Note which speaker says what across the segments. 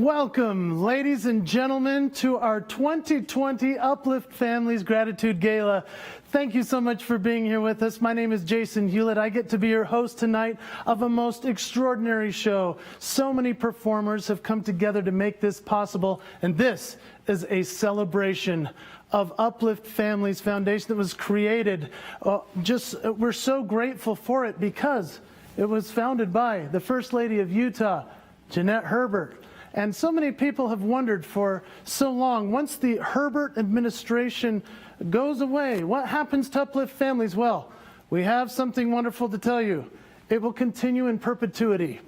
Speaker 1: Welcome, ladies and gentlemen, to our 2020 Uplift Families Gratitude Gala. Thank you so much for being here with us. My name is Jason Hewlett. I get to be your host tonight of a most extraordinary show. So many performers have come together to make this possible, and this is a celebration of Uplift Families Foundation that was created. We're so grateful for it because it was founded by the First Lady of Utah, Jeanette Herbert. And so many people have wondered for so long, once the Herbert administration goes away, what happens to Uplift Families? Well, we have something wonderful to tell you. It will continue in perpetuity.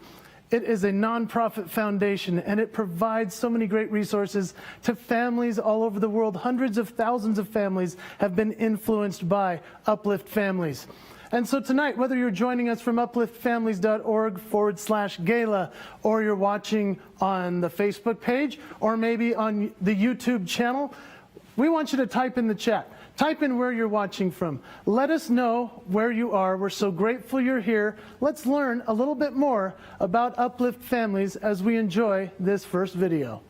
Speaker 1: It is a nonprofit foundation, and it provides so many great resources to families all over the world. Hundreds of thousands of families have been influenced by Uplift Families. And so tonight, whether you're joining us from upliftfamilies.org/gala, or you're watching on the Facebook page, or maybe on the YouTube channel, we want you to type in the chat. Type in where you're watching from. Let us know where you are. We're so grateful you're here. Let's learn a little bit more about Uplift Families as we enjoy this first video.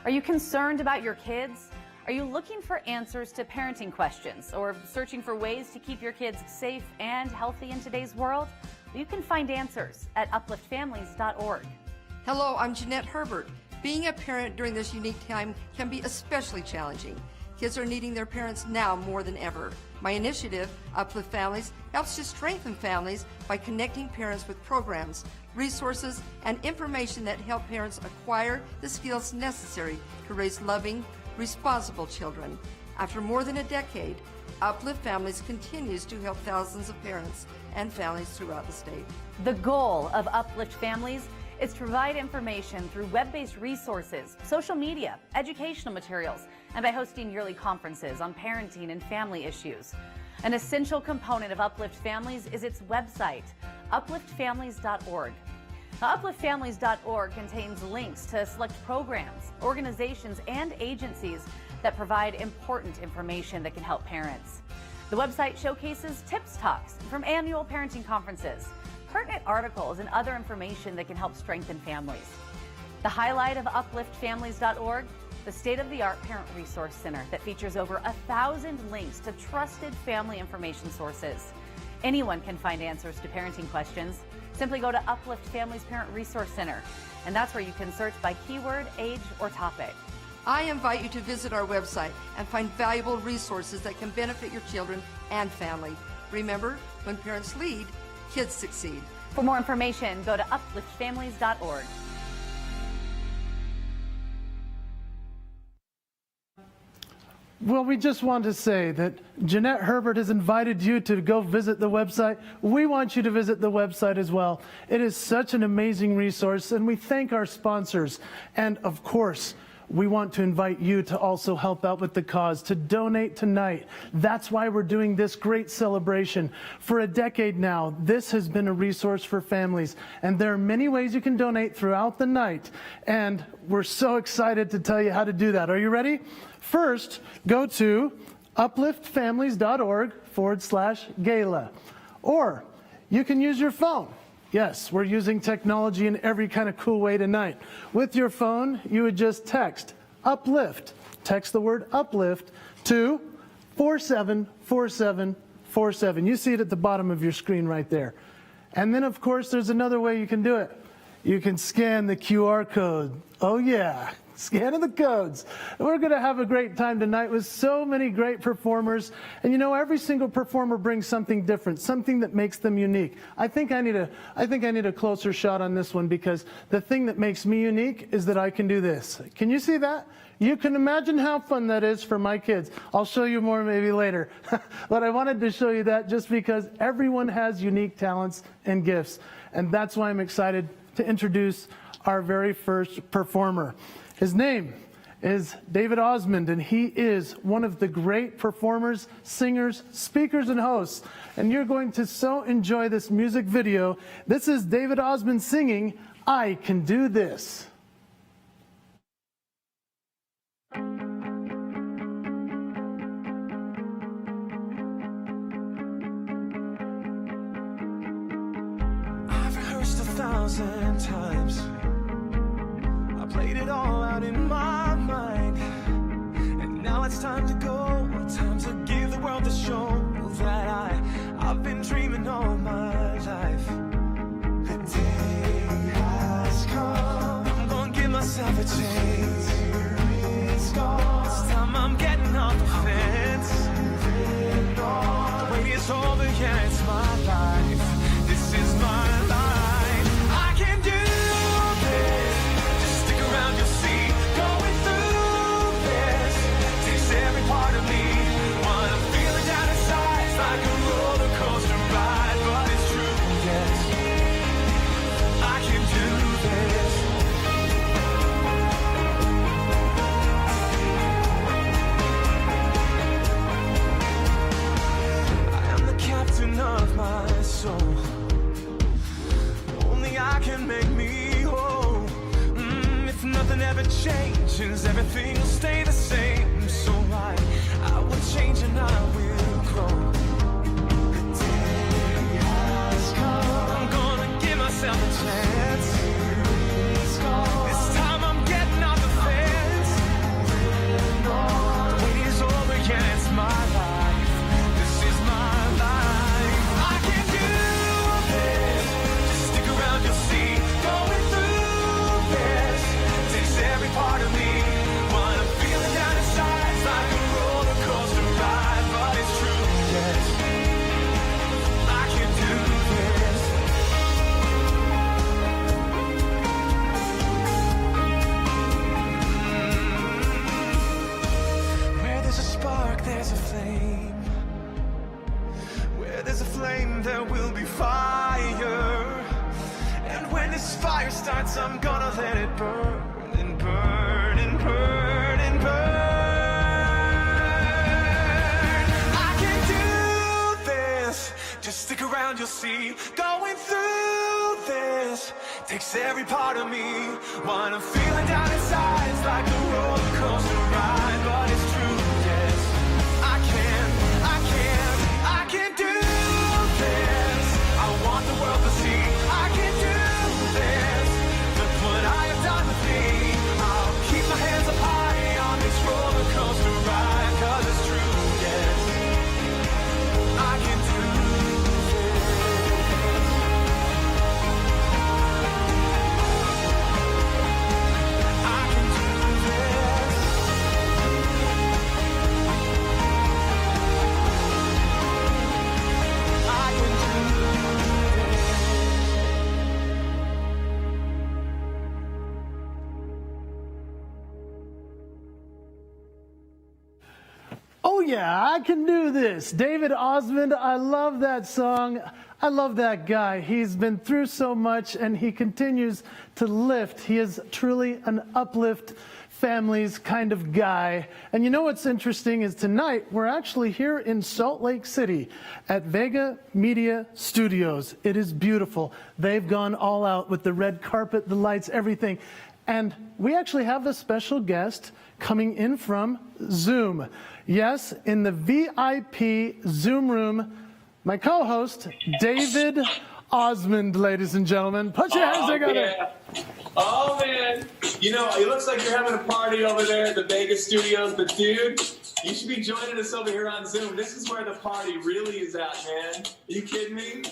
Speaker 2: Are you concerned about your kids? Are you looking for answers to parenting questions or searching for ways to keep your kids safe and healthy in today's world? You can find answers at upliftfamilies.org.
Speaker 3: Hello, I'm Jeanette Herbert. Being a parent during this unique time can be especially challenging. Kids are needing their parents now more than ever. My initiative, Uplift Families, helps to strengthen families by connecting parents with programs, resources, and information that help parents acquire the skills necessary to raise loving, responsible children. After more than a decade, Uplift Families continues to help thousands of parents and families throughout the state.
Speaker 2: The goal of Uplift Families is to provide information through web-based resources, social media, educational materials, and by hosting yearly conferences on parenting and family issues. An essential component of Uplift Families is its website, upliftfamilies.org. Now, upliftfamilies.org contains links to select programs, organizations, and agencies that provide important information that can help parents. The website showcases tips talks from annual parenting conferences, pertinent articles, and other information that can help strengthen families. The highlight of upliftfamilies.org, the state-of-the-art Parent Resource Center that features over 1,000 links to trusted family information sources. Anyone can find answers to parenting questions. Simply go to Uplift Families Parent Resource Center, and that's where you can search by keyword, age, or topic.
Speaker 3: I invite you to visit our website and find valuable resources that can benefit your children and family. Remember, when parents lead, kids succeed.
Speaker 2: For more information, go to upliftfamilies.org.
Speaker 1: Well, we just want to say that Jeanette Herbert has invited you to go visit the website. We want you to visit the website as well. It is such an amazing resource, and we thank our sponsors. And of course, we want to invite you to also help out with the cause, to donate tonight. That's why we're doing this great celebration. For a decade now, this has been a resource for families, and there are many ways you can donate throughout the night, and we're so excited to tell you how to do that. Are you ready? First, go to upliftfamilies.org/gala, or you can use your phone. Yes, we're using technology in every kind of cool way tonight. With your phone, you would just text UPLIFT. Text the word UPLIFT to 474747. You see it at the bottom of your screen right there. And then, of course, there's another way you can do it. You can scan the QR code. Oh, yeah. Scanning the codes. We're going to have a great time tonight with so many great performers. And you know, every single performer brings something different, something that makes them unique. I think I need a closer shot on this one, because the thing that makes me unique is that I can do this. Can you see that? You can imagine how fun that is for my kids. I'll show you more maybe later. But I wanted to show you that just because everyone has unique talents and gifts. And that's why I'm excited to introduce our very first performer. His name is David Osmond, and he is one of the great performers, singers, speakers, and hosts. And you're going to so enjoy this music video. This is David Osmond singing, "I Can Do This."
Speaker 4: I've rehearsed 1,000 times. laid it all out in my mind. And now it's time to go, time to give the world a show that I've been dreaming all my life. The day has come, I'm gonna give myself a chance. It's time I'm getting off the fence. The wait is over, yeah, it's my life. This is my life. I can do this. Just stick around, you'll see. Going through this takes every part of me. What I'm feeling down inside is like a roller coaster ride, but it's true, yes. I can do this. I am the captain of my soul. Only I can make me whole. If nothing ever changes, everything will stay the same. So I will change and I will grow. The day has come, I'm gonna give myself a chance. This time I'm getting off the fence. The wait is over, yeah, it's my life. This is my life. I can do this. Just stick around, you'll see. Going through this takes every part of me. What I'm feeling down inside is like a roller coaster ride, but it's true, yes. I can do this. Where there's a spark, there's a flame. Where there's a flame, there will be fire. And when this fire starts, I'm gonna let it burn and burn and burn and burn. I can do this. Just stick around, you'll see. Going through this takes every part of me. What I'm feeling down inside is like a roller coaster ride, but it's true, yes. I can do this. I want the world to see. I can do this. Look what I have done with me. I'll keep my hands up high on this roller coaster ride, 'cause it's true, yes. I can do this. I can do this. I can do this.
Speaker 1: Oh yeah, I can do this. David Osmond, I love that song. I love that guy. He's been through so much and he continues to lift. He is truly an uplift families kind of guy. And you know what's interesting is tonight we're actually here in Salt Lake City at Vega Media Studios. It is beautiful. They've gone all out with the red carpet, the lights, everything. And we actually have a special guest coming in from Zoom. Yes, in the VIP Zoom room, my co-host, David Osmond, ladies and gentlemen. Put your hands together.
Speaker 5: Yeah. Oh, man. You know, it looks like you're having a party over there at the Vegas studios, but dude, you should be joining us over here on Zoom. This is where the party really is at, man. Are you kidding me?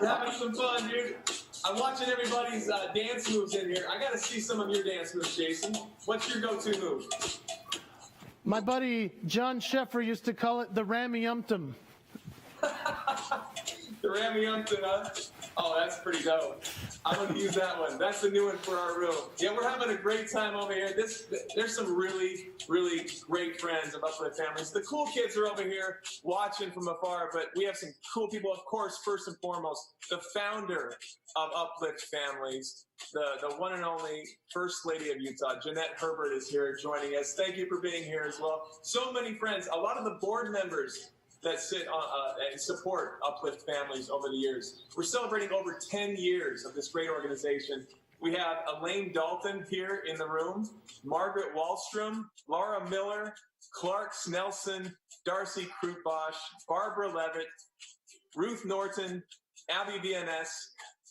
Speaker 5: We're having some fun, dude. I'm watching everybody's dance moves in here. I got to see some of your dance moves, Jason. What's your go-to move?
Speaker 1: My buddy John Sheffer used to call it the Rammy-umptum.
Speaker 5: The Rammy-umptum, huh? Oh, that's pretty dope. I'm going to use that one. That's the new one for our room. Yeah, we're having a great time over here. There's some really, really great friends of Uplift families. The cool kids are over here watching from afar, but we have some cool people. Of course, first and foremost, the founder of Uplift Families, the one and only First Lady of Utah, Jeanette Herbert, is here joining us. Thank you for being here as well. So many friends, a lot of the board members that sit and support Uplift Families over the years. We're celebrating over 10 years of this great organization. We have Elaine Dalton here in the room, Margaret Wallstrom, Laura Miller, Clark Snelson, Darcy Krutbosch, Barbara Levitt, Ruth Norton, Abby VNS,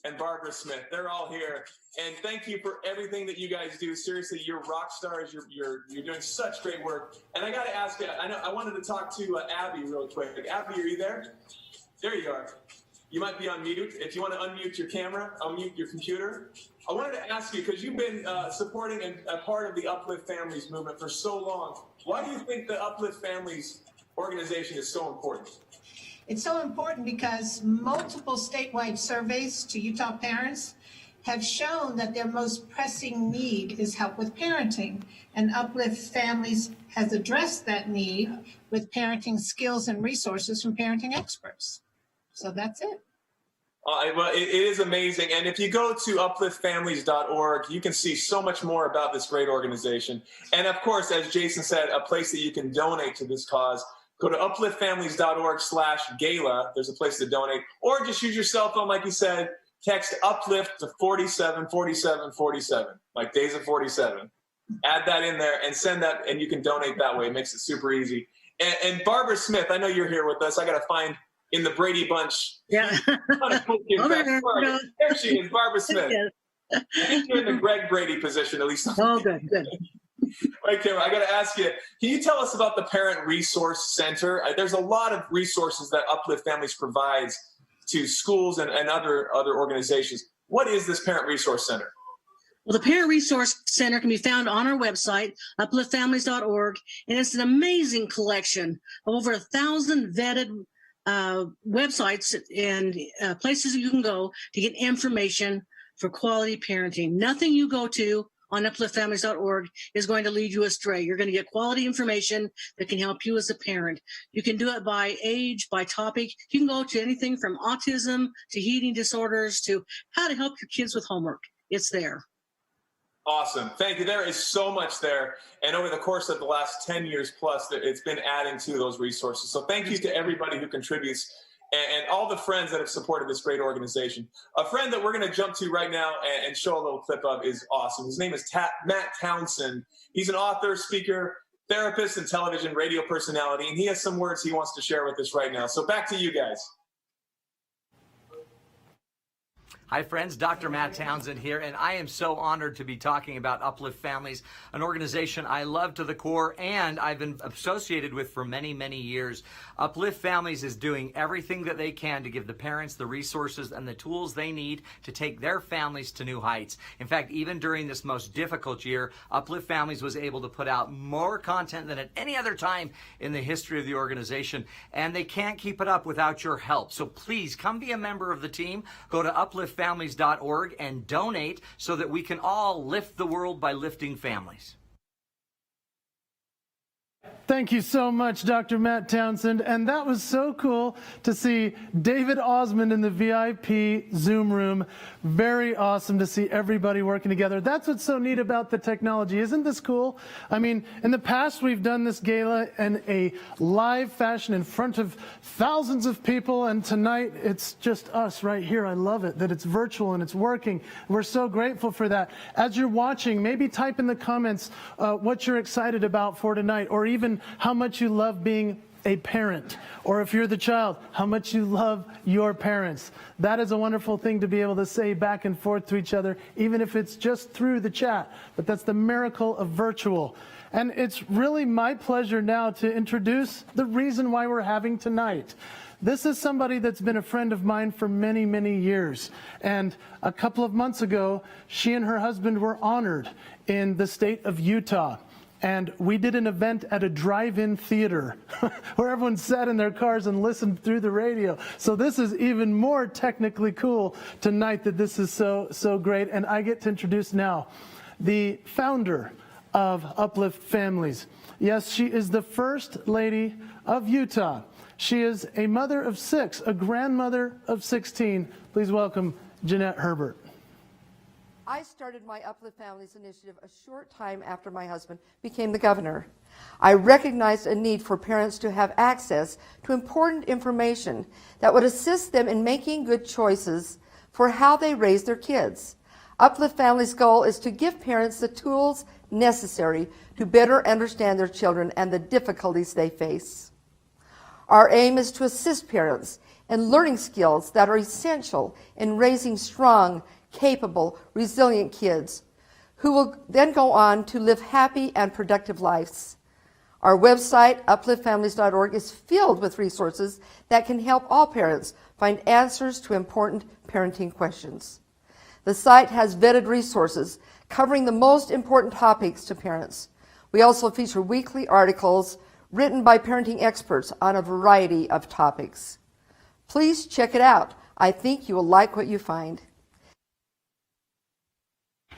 Speaker 5: and Barbara Smith. They're all here. And thank you for everything that you guys do. Seriously, you're rock stars. You're doing such great work. And I got to ask you, I wanted to talk to Abby real quick. Abby, are you there? There you are. You might be on mute. If you want to unmute your camera, unmute your computer. I wanted to ask you, because you've been supporting and a part of the Uplift Families movement for so long. Why do you think the Uplift Families organization is so important?
Speaker 6: It's so important because multiple statewide surveys to Utah parents have shown that their most pressing need is help with parenting. And Uplift Families has addressed that need with parenting skills and resources from parenting experts. So that's it.
Speaker 5: Well, it is amazing. And if you go to upliftfamilies.org, you can see so much more about this great organization. And of course, as Jason said, a place that you can donate to this cause. Go to upliftfamilies.org/gala. There's a place to donate. Or just use your cell phone, like you said, text Uplift to 474747, like days of 47. Add that in there and send that, and you can donate that way. It makes it super easy. And Barbara Smith, I know you're here with us. I got to find in the Brady Bunch.
Speaker 7: Yeah.
Speaker 5: There she is, Barbara Smith. I think you're in the Greg Brady position, at least.
Speaker 7: Oh, good, good.
Speaker 5: Right, Kim, I got to ask you, can you tell us about the Parent Resource Center? There's a lot of resources that Uplift Families provides to schools and other organizations. What is this Parent Resource Center?
Speaker 7: Well, the Parent Resource Center can be found on our website, upliftfamilies.org, and it's an amazing collection of over 1,000 vetted websites and places you can go to get information for quality parenting. Nothing you go to on upliftfamilies.org is going to lead you astray. You're going to get quality information that can help you as a parent. You can do it by age, by topic. You can go to anything from autism to eating disorders to how to help your kids with homework. It's there.
Speaker 5: Awesome. Thank you. There is so much there. And over the course of the last 10 years plus, it's been adding to those resources. So thank you to everybody who contributes and all the friends that have supported this great organization. A friend that we're going to jump to right now and show a little clip of is awesome. His name is Matt Townsend. He's an author, speaker, therapist, and television radio personality. And he has some words he wants to share with us right now. So back to you guys.
Speaker 8: Hi friends, Dr. Matt Townsend here, and I am so honored to be talking about Uplift Families, an organization I love to the core and I've been associated with for many, many years. Uplift Families is doing everything that they can to give the parents the resources and the tools they need to take their families to new heights. In fact, even during this most difficult year, Uplift Families was able to put out more content than at any other time in the history of the organization, and they can't keep it up without your help. So please come be a member of the team. Go to upliftfamilies.org and donate so that we can all lift the world by lifting families.
Speaker 1: Thank you so much, Dr. Matt Townsend. And that was so cool to see David Osmond in the VIP Zoom room. Very awesome to see everybody working together. That's what's so neat about the technology. Isn't this cool? I mean, in the past, we've done this gala in a live fashion in front of thousands of people. And tonight, it's just us right here. I love it that it's virtual and it's working. We're so grateful for that. As you're watching, maybe type in the comments what you're excited about for tonight, or even how much you love being a parent, or if you're the child, how much you love your parents. That is a wonderful thing to be able to say back and forth to each other, even if it's just through the chat. But that's the miracle of virtual. And it's really my pleasure now to introduce the reason why we're having tonight. This is somebody that's been a friend of mine for many, many years. And a couple of months ago, she and her husband were honored in the state of Utah. And we did an event at a drive-in theater where everyone sat in their cars and listened through the radio. So this is even more technically cool tonight that this is so great. And I get to introduce now the founder of Uplift Families. Yes, she is the First Lady of Utah. She is a mother of 6, a grandmother of 16. Please welcome Jeanette Herbert.
Speaker 3: I started my Uplift Families initiative a short time after my husband became the governor. I recognized a need for parents to have access to important information that would assist them in making good choices for how they raise their kids. Uplift Families' goal is to give parents the tools necessary to better understand their children and the difficulties they face. Our aim is to assist parents in learning skills that are essential in raising strong, capable, resilient kids who will then go on to live happy and productive lives. Our website, upliftfamilies.org, is filled with resources that can help all parents find answers to important parenting questions. The site has vetted resources covering the most important topics to parents. We also feature weekly articles written by parenting experts on a variety of topics. Please check it out. I think you will like what you find.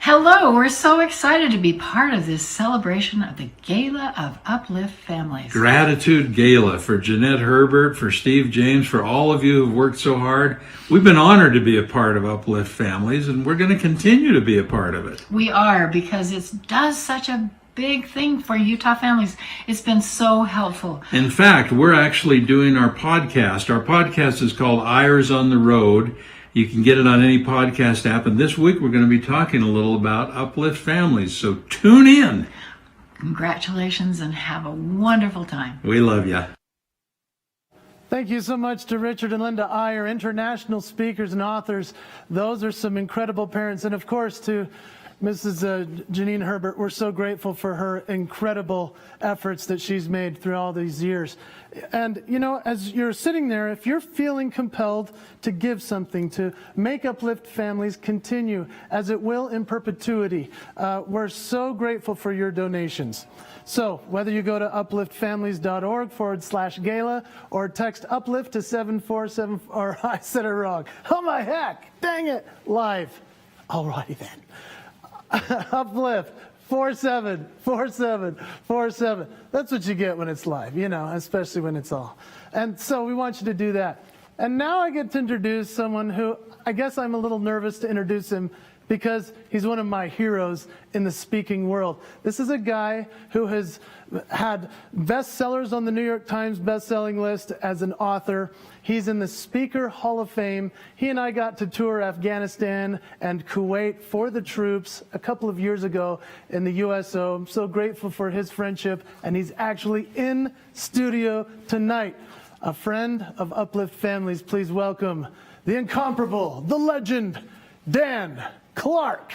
Speaker 9: Hello, we're so excited to be part of this celebration of the Gala of Uplift Families.
Speaker 10: Gratitude Gala for Jeanette Herbert, for Steve James, for all of you who've worked so hard. We've been honored to be a part of Uplift Families, and we're going to continue to be a part of it.
Speaker 9: We are, because it does such a big thing for Utah families. It's been so helpful.
Speaker 10: In fact, we're actually doing our podcast. Our podcast is called Eyres on the Road. You can get it on any podcast app. And this week we're going to be talking a little about Uplift Families. So tune in.
Speaker 9: Congratulations and have a wonderful time.
Speaker 10: We love you.
Speaker 1: Thank you so much to Richard and Linda Eyre, international speakers and authors. Those are some incredible parents. And of course to Mrs. Janine Herbert, we're so grateful for her incredible efforts that she's made through all these years. And, you know, as you're sitting there, if you're feeling compelled to give something to make Uplift Families continue, as it will in perpetuity, we're so grateful for your donations. So whether you go to upliftfamilies.org/gala or text uplift to 747, or I said it wrong. Oh my heck, dang it, live. Alrighty then. Uplift 474747. That's what you get when it's live, you know, especially when it's all. And so we want you to do that. And now I get to introduce someone who I guess I'm a little nervous to introduce him because he's one of my heroes in the speaking world. This is a guy who has had bestsellers on the New York Times bestselling list as an author. He's in the Speaker Hall of Fame. He and I got to tour Afghanistan and Kuwait for the troops a couple of years ago in the USO. I'm so grateful for his friendship, and he's actually in studio tonight. A friend of Uplift Families, please welcome the incomparable, the legend, Dan Clark.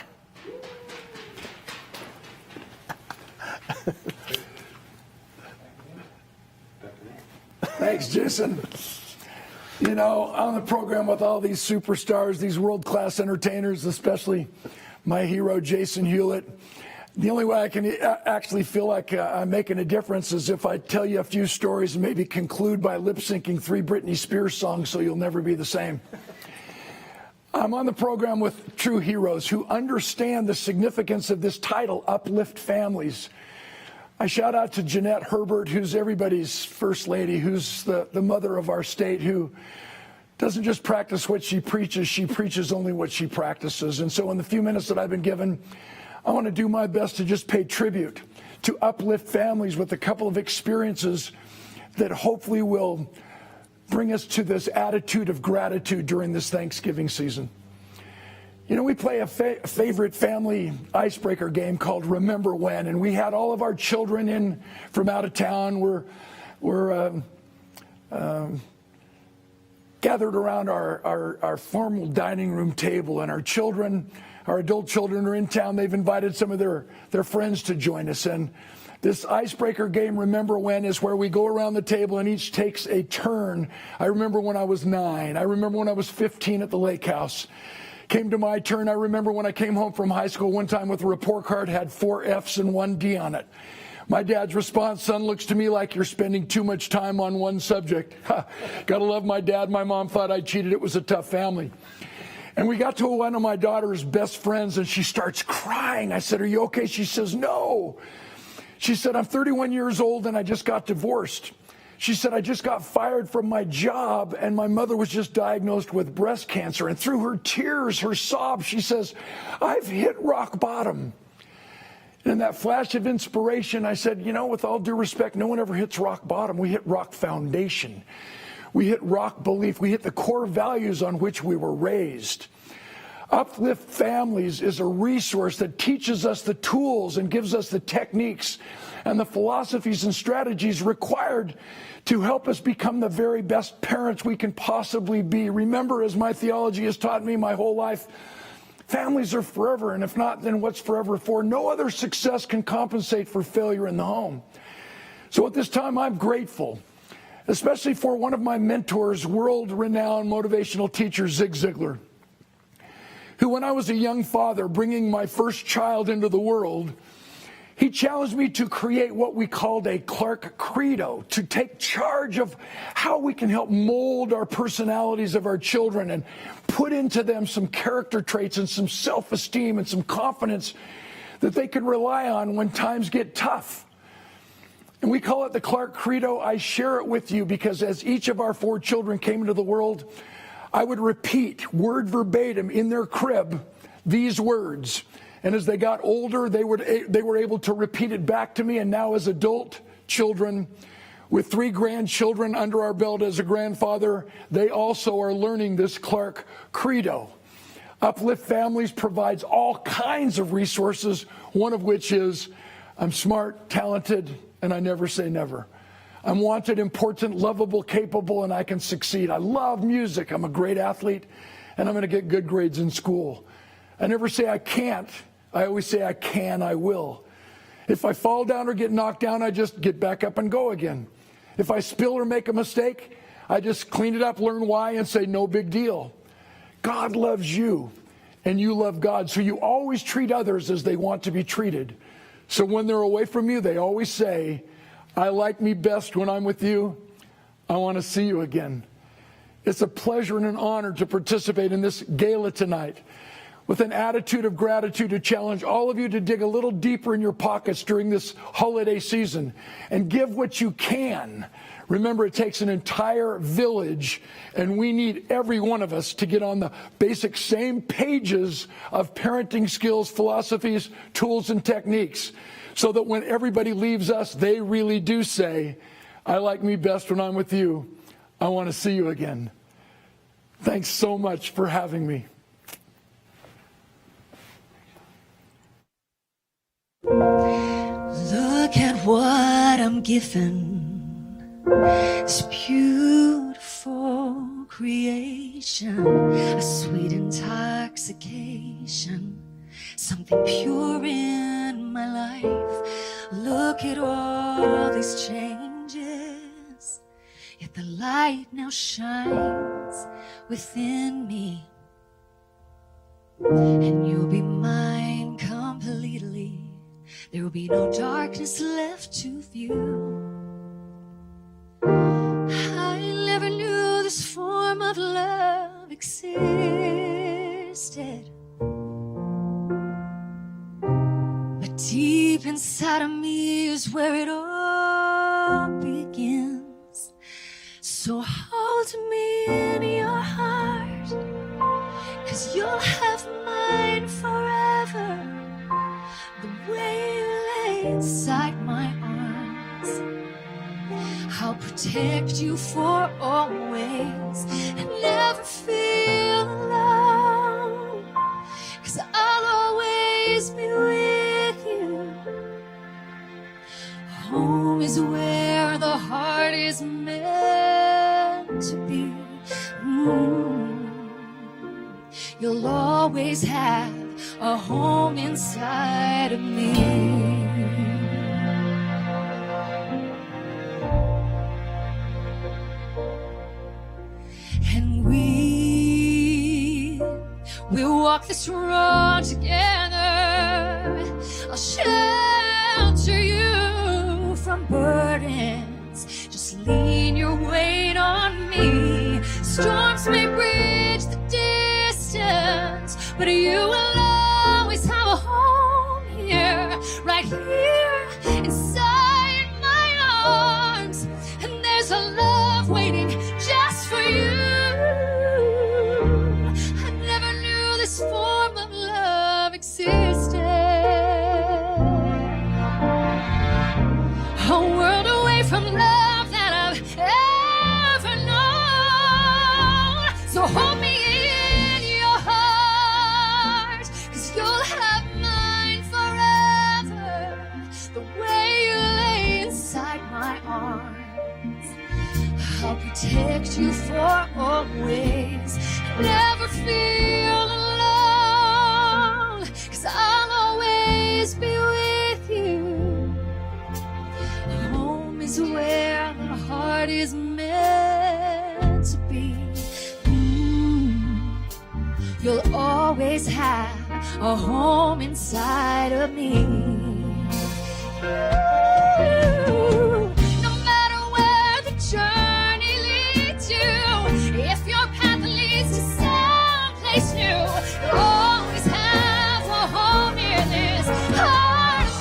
Speaker 11: Thanks, Jason. You know, on the program with all these superstars, these world-class entertainers, especially my hero, Jason Hewlett, the only way I can actually feel like I'm making a difference is if I tell you a few stories and maybe conclude by lip-syncing 3 Britney Spears songs so you'll never be the same. I'm on the program with true heroes who understand the significance of this title, Uplift Families. I shout out to Jeanette Herbert, who's everybody's first lady, who's the mother of our state, who doesn't just practice what she preaches only what she practices. And so in the few minutes that I've been given, I want to do my best to just pay tribute to Uplift Families with a couple of experiences that hopefully will bring us to this attitude of gratitude during this Thanksgiving season. You know, we play a favorite family icebreaker game called Remember When, and we had all of our children in from out of town. We're gathered around our formal dining room table, and our adult children are in town. They've invited some of their friends to join us, and this icebreaker game, Remember When, is where we go around the table and each takes a turn. I remember when I was 9. I remember when I was 15 at the lake house. Came to my turn. I remember when I came home from high school one time with a report card, had 4 F's and 1 D on it. My dad's response, son, looks to me like you're spending too much time on one subject. Gotta love my dad. My mom thought I cheated. It was a tough family. And we got to one of my daughter's best friends and she starts crying. I said, are you okay? She says, no. She said, I'm 31 years old and I just got divorced. She said, I just got fired from my job and my mother was just diagnosed with breast cancer. And through her tears, her sobs, she says, I've hit rock bottom. And in that flash of inspiration, I said, you know, with all due respect, no one ever hits rock bottom. We hit rock foundation. We hit rock belief. We hit the core values on which we were raised. Uplift Families is a resource that teaches us the tools and gives us the techniques and the philosophies and strategies required to help us become the very best parents we can possibly be. Remember, as my theology has taught me my whole life, families are forever, and if not, then what's forever for? No other success can compensate for failure in the home. So at this time, I'm grateful, especially for one of my mentors, world-renowned motivational teacher, Zig Ziglar, who, when I was a young father bringing my first child into the world, he challenged me to create what we called a Clark Credo, to take charge of how we can help mold our personalities of our children and put into them some character traits and some self-esteem and some confidence that they can rely on when times get tough. And we call it the Clark Credo. I share it with you because as each of our 4 children came into the world, I would repeat word verbatim in their crib these words. And as they got older, they were able to repeat it back to me. And now as adult children, with 3 grandchildren under our belt as a grandfather, they also are learning this Clark Credo. Uplift Families provides all kinds of resources, one of which is I'm smart, talented, and I never say never. I'm wanted, important, lovable, capable, and I can succeed. I love music. I'm a great athlete, and I'm going to get good grades in school. I never say I can't. I always say I can, I will. If I fall down or get knocked down, I just get back up and go again. If I spill or make a mistake, I just clean it up, learn why, and say no big deal. God loves you, and you love God, so you always treat others as they want to be treated. So when they're away from you, they always say, I like me best when I'm with you. I want to see you again. It's a pleasure and an honor to participate in this gala tonight with an attitude of gratitude to challenge all of you to dig a little deeper in your pockets during this holiday season and give what you can. Remember, it takes an entire village, and we need every one of us to get on the basic same pages of parenting skills, philosophies, tools, and techniques, so that when everybody leaves us, they really do say, I like me best when I'm with you. I want to see you again. Thanks so much for having me.
Speaker 12: Look at what I'm given, this beautiful creation, a sweet intoxication, something pure in my life. Look at all these changes, yet the light now shines within me, and you'll be mine completely. There will be no darkness left to view. I never knew this form of love existed, but deep inside of me is where it all begins. So hold me in your heart, 'cause you'll have mine forever. The way you lay inside my arms, I'll protect you for always and never feel alone, 'cause I'll always be with you. Home is where the heart is meant to be. You'll always have a home inside of me. And we'll walk this road together. I'll shelter you from burdens. Just lean your weight on me. Storms may bridge the distance, but you will always have a home here, right here inside my arms. And there's a love waiting just for you. I never knew this form of love existed. A world away from love that I've ever known. I'll protect you for always. Never feel alone, 'cause I'll always be with you. Home is where the heart is meant to be. You'll always have a home inside of me. No matter where the journey leads you, if your path leads to someplace new, you'll always have a home in this heart of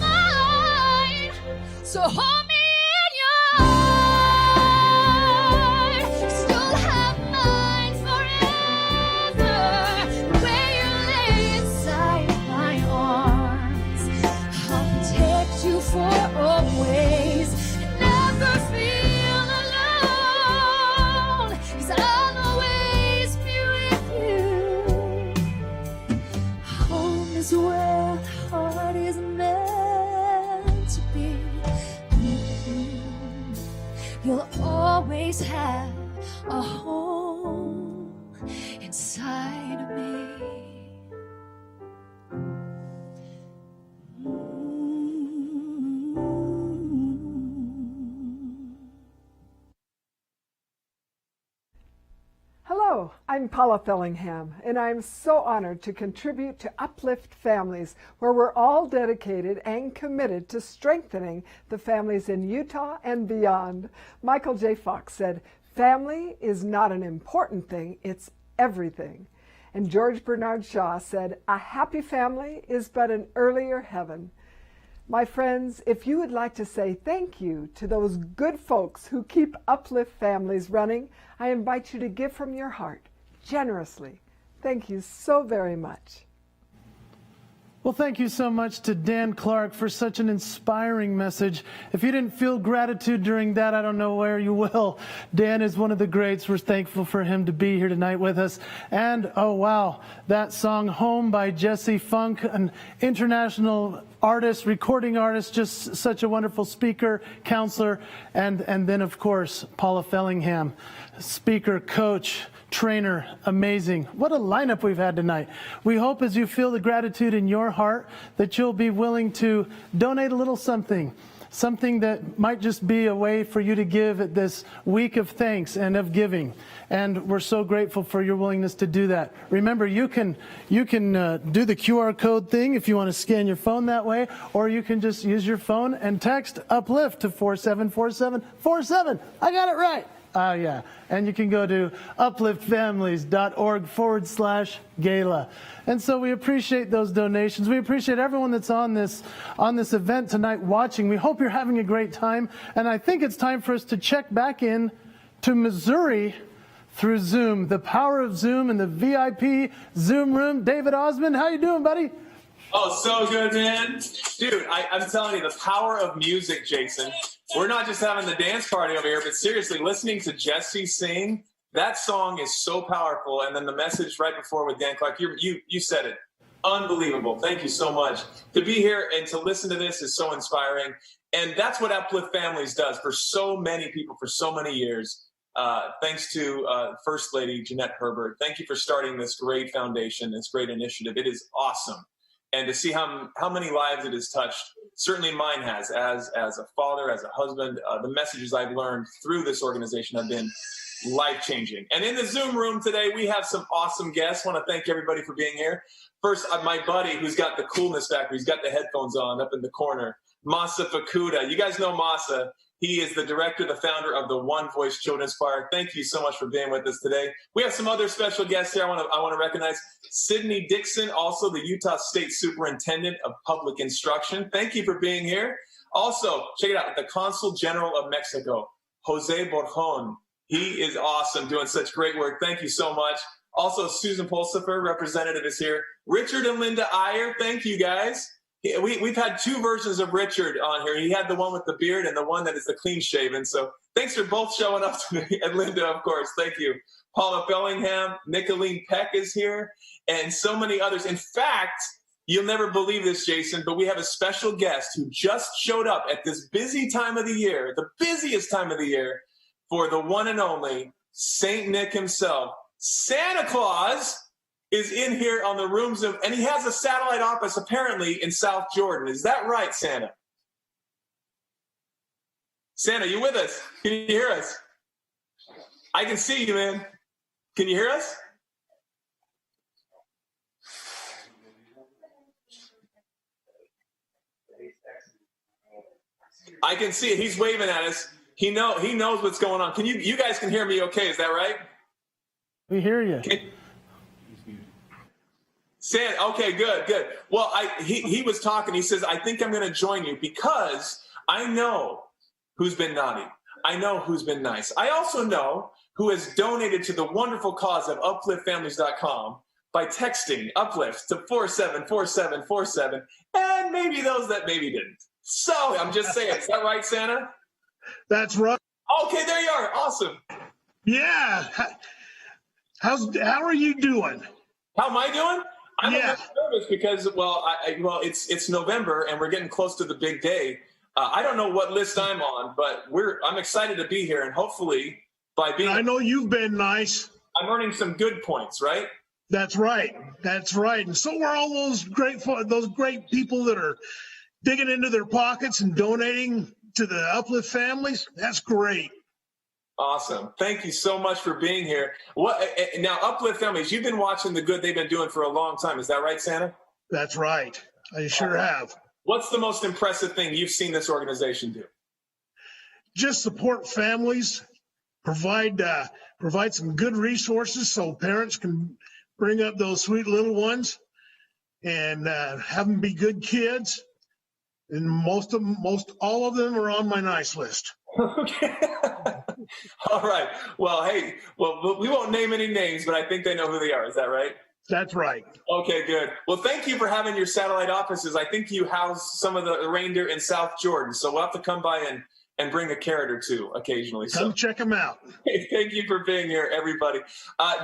Speaker 12: mine. So hold me in your arms, you'll have mine forever. The way you lay inside my arms, I'll protect you for always. Never feel alone, 'cause I'll always be with you. Home is where the heart is meant to be. You'll always have a home inside of me.
Speaker 13: Hello, I'm Paula Fellingham, and I'm so honored to contribute to Uplift Families, where we're all dedicated and committed to strengthening the families in Utah and beyond. Michael J. Fox said, "Family is not an important thing, it's everything." And George Bernard Shaw said, "A happy family is but an earlier heaven." My friends, if you would like to say thank you to those good folks who keep Uplift Families running, I invite you to give from your heart, generously. Thank you so very much.
Speaker 1: Well, thank you so much to Dan Clark for such an inspiring message. If you didn't feel gratitude during that, I don't know where you will. Dan is one of the greats. We're thankful for him to be here tonight with us. And, oh wow, that song Home by Jesse Funk, an international artist, recording artist, just such a wonderful speaker, counselor, and then, of course, Paula Fellingham, speaker, coach, trainer, amazing. What a lineup we've had tonight. We hope as you feel the gratitude in your heart that you'll be willing to donate a little something that might just be a way for you to give at this week of thanks and of giving. And we're so grateful for your willingness to do that. Remember, you can do the QR code thing if you want to scan your phone that way, or you can just use your phone and text Uplift to 474747. I got it right. Yeah. And you can go to upliftfamilies.org/gala. And so we appreciate those donations. We appreciate everyone that's on this event tonight watching. We hope you're having a great time. And I think it's time for us to check back in to Missouri through Zoom. The power of Zoom and the VIP Zoom room. David Osmond, how you doing, buddy?
Speaker 5: Oh, so good, man. Dude, I'm telling you, the power of music, Jason. We're not just having the dance party over here, but seriously, listening to Jesse sing, that song is so powerful. And then the message right before with Dan Clark, you said it. Unbelievable. Thank you so much. To be here and to listen to this is so inspiring. And that's what Uplift Families does for so many people for so many years. Thanks to First Lady Jeanette Herbert. Thank you for starting this great foundation, this great initiative. It is awesome. And to see how many lives it has touched, certainly mine has, as a father, as a husband. The messages I've learned through this organization have been life-changing. And in the Zoom room today, we have some awesome guests. I want to thank everybody for being here. First, my buddy who's got the coolness factor, he's got the headphones on up in the corner, Masa Fukuda. You guys know Masa. He is the director, the founder of the One Voice Children's Choir. Thank you so much for being with us today. We have some other special guests here I want to recognize. Sydney Dixon, also the Utah State Superintendent of Public Instruction. Thank you for being here. Also, check it out, the Consul General of Mexico, Jose Borjon. He is awesome, doing such great work. Thank you so much. Also, Susan Pulsifer, representative, is here. Richard and Linda Iyer, thank you guys. We've had two versions of Richard on here. He had the one with the beard and the one that is the clean shaven. So thanks for both showing up today. And Linda, of course, thank you. Paula Bellingham, Nicolene Peck is here, and so many others. In fact, You'll never believe this, Jason, but we have a special guest who just showed up at this busy time of the year, the busiest time of the year, for the one and only Saint Nick himself. Santa Claus is in here on the rooms of, and he has a satellite office apparently in South Jordan. Is that right, Santa? Santa, you with us? Can you hear us? I can see you, man. Can you hear us? I can see it. He's waving at us. He knows what's going on. Can you guys can hear me okay? Is that right?
Speaker 1: We hear you.
Speaker 5: Santa, okay, good. Well, he was talking. He says, I think I'm going to join you because I know who's been naughty. I know who's been nice. I also know who has donated to the wonderful cause of upliftfamilies.com by texting Uplift to 474747, and maybe those that maybe didn't. So I'm just saying, is that right, Santa?
Speaker 14: That's right.
Speaker 5: Okay, there you are. Awesome.
Speaker 14: Yeah. How are you doing?
Speaker 5: How am I doing? I'm a little nervous because, it's November and we're getting close to the big day. I don't know what list I'm on, but I'm excited to be here, and hopefully by being.
Speaker 14: I know you've been nice.
Speaker 5: I'm earning some good points, right?
Speaker 14: That's right. And so are all those great people that are digging into their pockets and donating to the Uplift families. That's great.
Speaker 5: Awesome. Thank you so much for being here. Now, Uplift Families, you've been watching the good they've been doing for a long time. Is that right, Santa?
Speaker 14: That's right. I sure have.
Speaker 5: What's the most impressive thing you've seen this organization do?
Speaker 14: Just support families, provide some good resources so parents can bring up those sweet little ones and have them be good kids. And all of them are on my nice list.
Speaker 5: Okay. All right. Well, hey, we won't name any names, but I think they know who they are. Is that right?
Speaker 14: That's right.
Speaker 5: Okay, good. Well, thank you for having your satellite offices. I think you house some of the reindeer in South Jordan, so we'll have to come by and bring a carrot or two occasionally.
Speaker 14: Come check them out.
Speaker 5: Thank you for being here, everybody.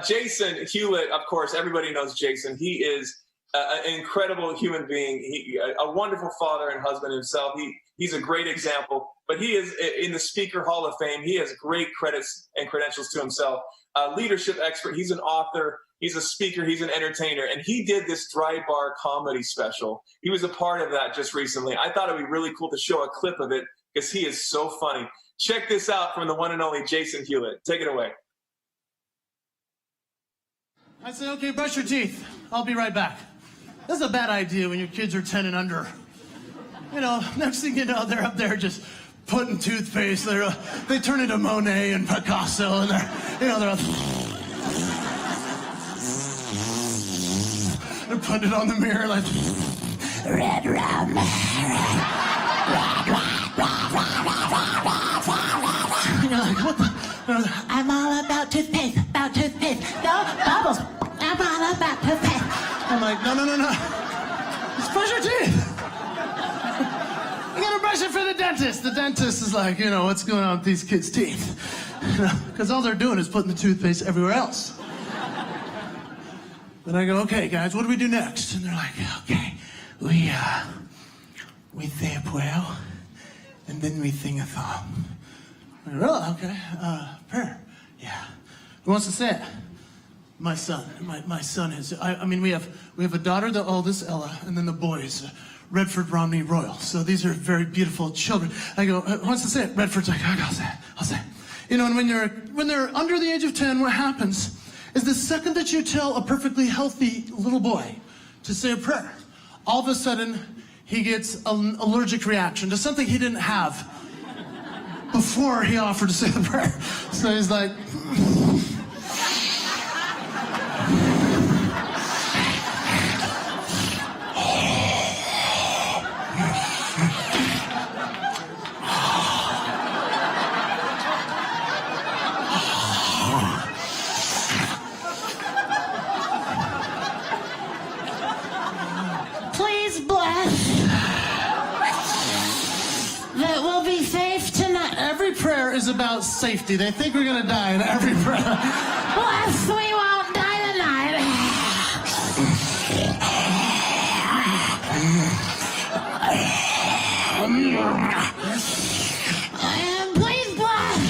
Speaker 5: Jason Hewlett, of course, everybody knows Jason. He is an incredible human being, a wonderful father and husband himself. He's a great example, but he is in the Speaker Hall of Fame. He has great credits and credentials to himself. Leadership expert. He's an author. He's a speaker. He's an entertainer. And he did this dry bar comedy special. He was a part of that just recently. I thought it would be really cool to show a clip of it because he is so funny. Check this out from the one and only Jason Hewlett. Take it away.
Speaker 1: I say, okay, brush your teeth. I'll be right back. This is a bad idea when your kids are 10 and under. You know, next thing you know, they're up there just putting toothpaste. They turn into Monet and Picasso, and they're putting it on the mirror like red rum. You know, like what the? I'm all about toothpaste. No bubbles. I'm all about toothpaste. I'm like, no. Just brush your teeth. You gotta brush it for the dentist. The dentist is like, you know, what's going on with these kids' teeth? Because all they're doing is putting the toothpaste everywhere else. Then I go, okay, guys, what do we do next? And they're like, okay, we say a prayer, and then we sing a song. I go, oh, okay, prayer, yeah. Who wants to say it? My son. My son is. I mean, we have a daughter, the oldest, Ella, and then the boys, Redford, Romney, Royal. So these are very beautiful children. I go, who wants to say it? Redford's like, I'll say it. You know, and when they're under the age of 10, what happens is the second that you tell a perfectly healthy little boy to say a prayer, all of a sudden he gets an allergic reaction to something he didn't have before he offered to say the prayer. So he's like.
Speaker 9: Please bless that we'll be safe tonight.
Speaker 1: Every prayer is about safety. They think we're going to die in every prayer.
Speaker 9: Bless we won't die tonight.
Speaker 12: And please bless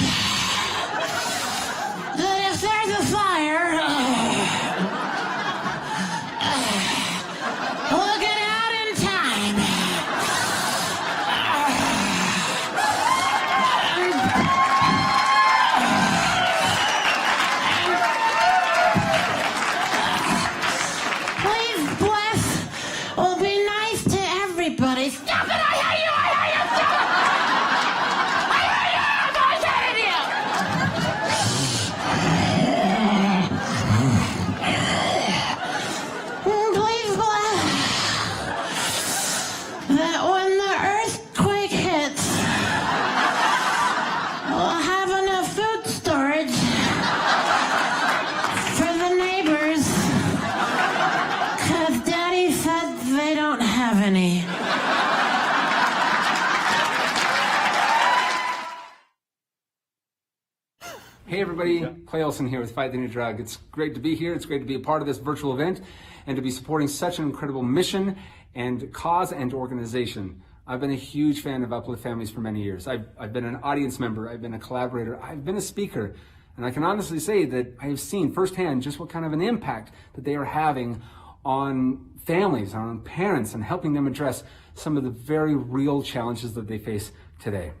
Speaker 12: that if there's a fire, we'll get out in time. Please bless. We'll be nice to everybody. Stop it! I hate you! I hate you! Stop it! I hate you! I'm always hating you! Please bless that when the earthquake hits, we'll have enough food storage for the neighbors. 'Cause Daddy said they don't have any.
Speaker 15: Hey everybody, Clay Olson here with Fight the New Drug. It's great to be here. It's great to be a part of this virtual event and to be supporting such an incredible mission and cause and organization. I've been a huge fan of Uplift Families for many years. I've been an audience member, I've been a collaborator, I've been a speaker, and I can honestly say that I have seen firsthand just what kind of an impact that they are having on families, on parents, and helping them address some of the very real challenges that they face today.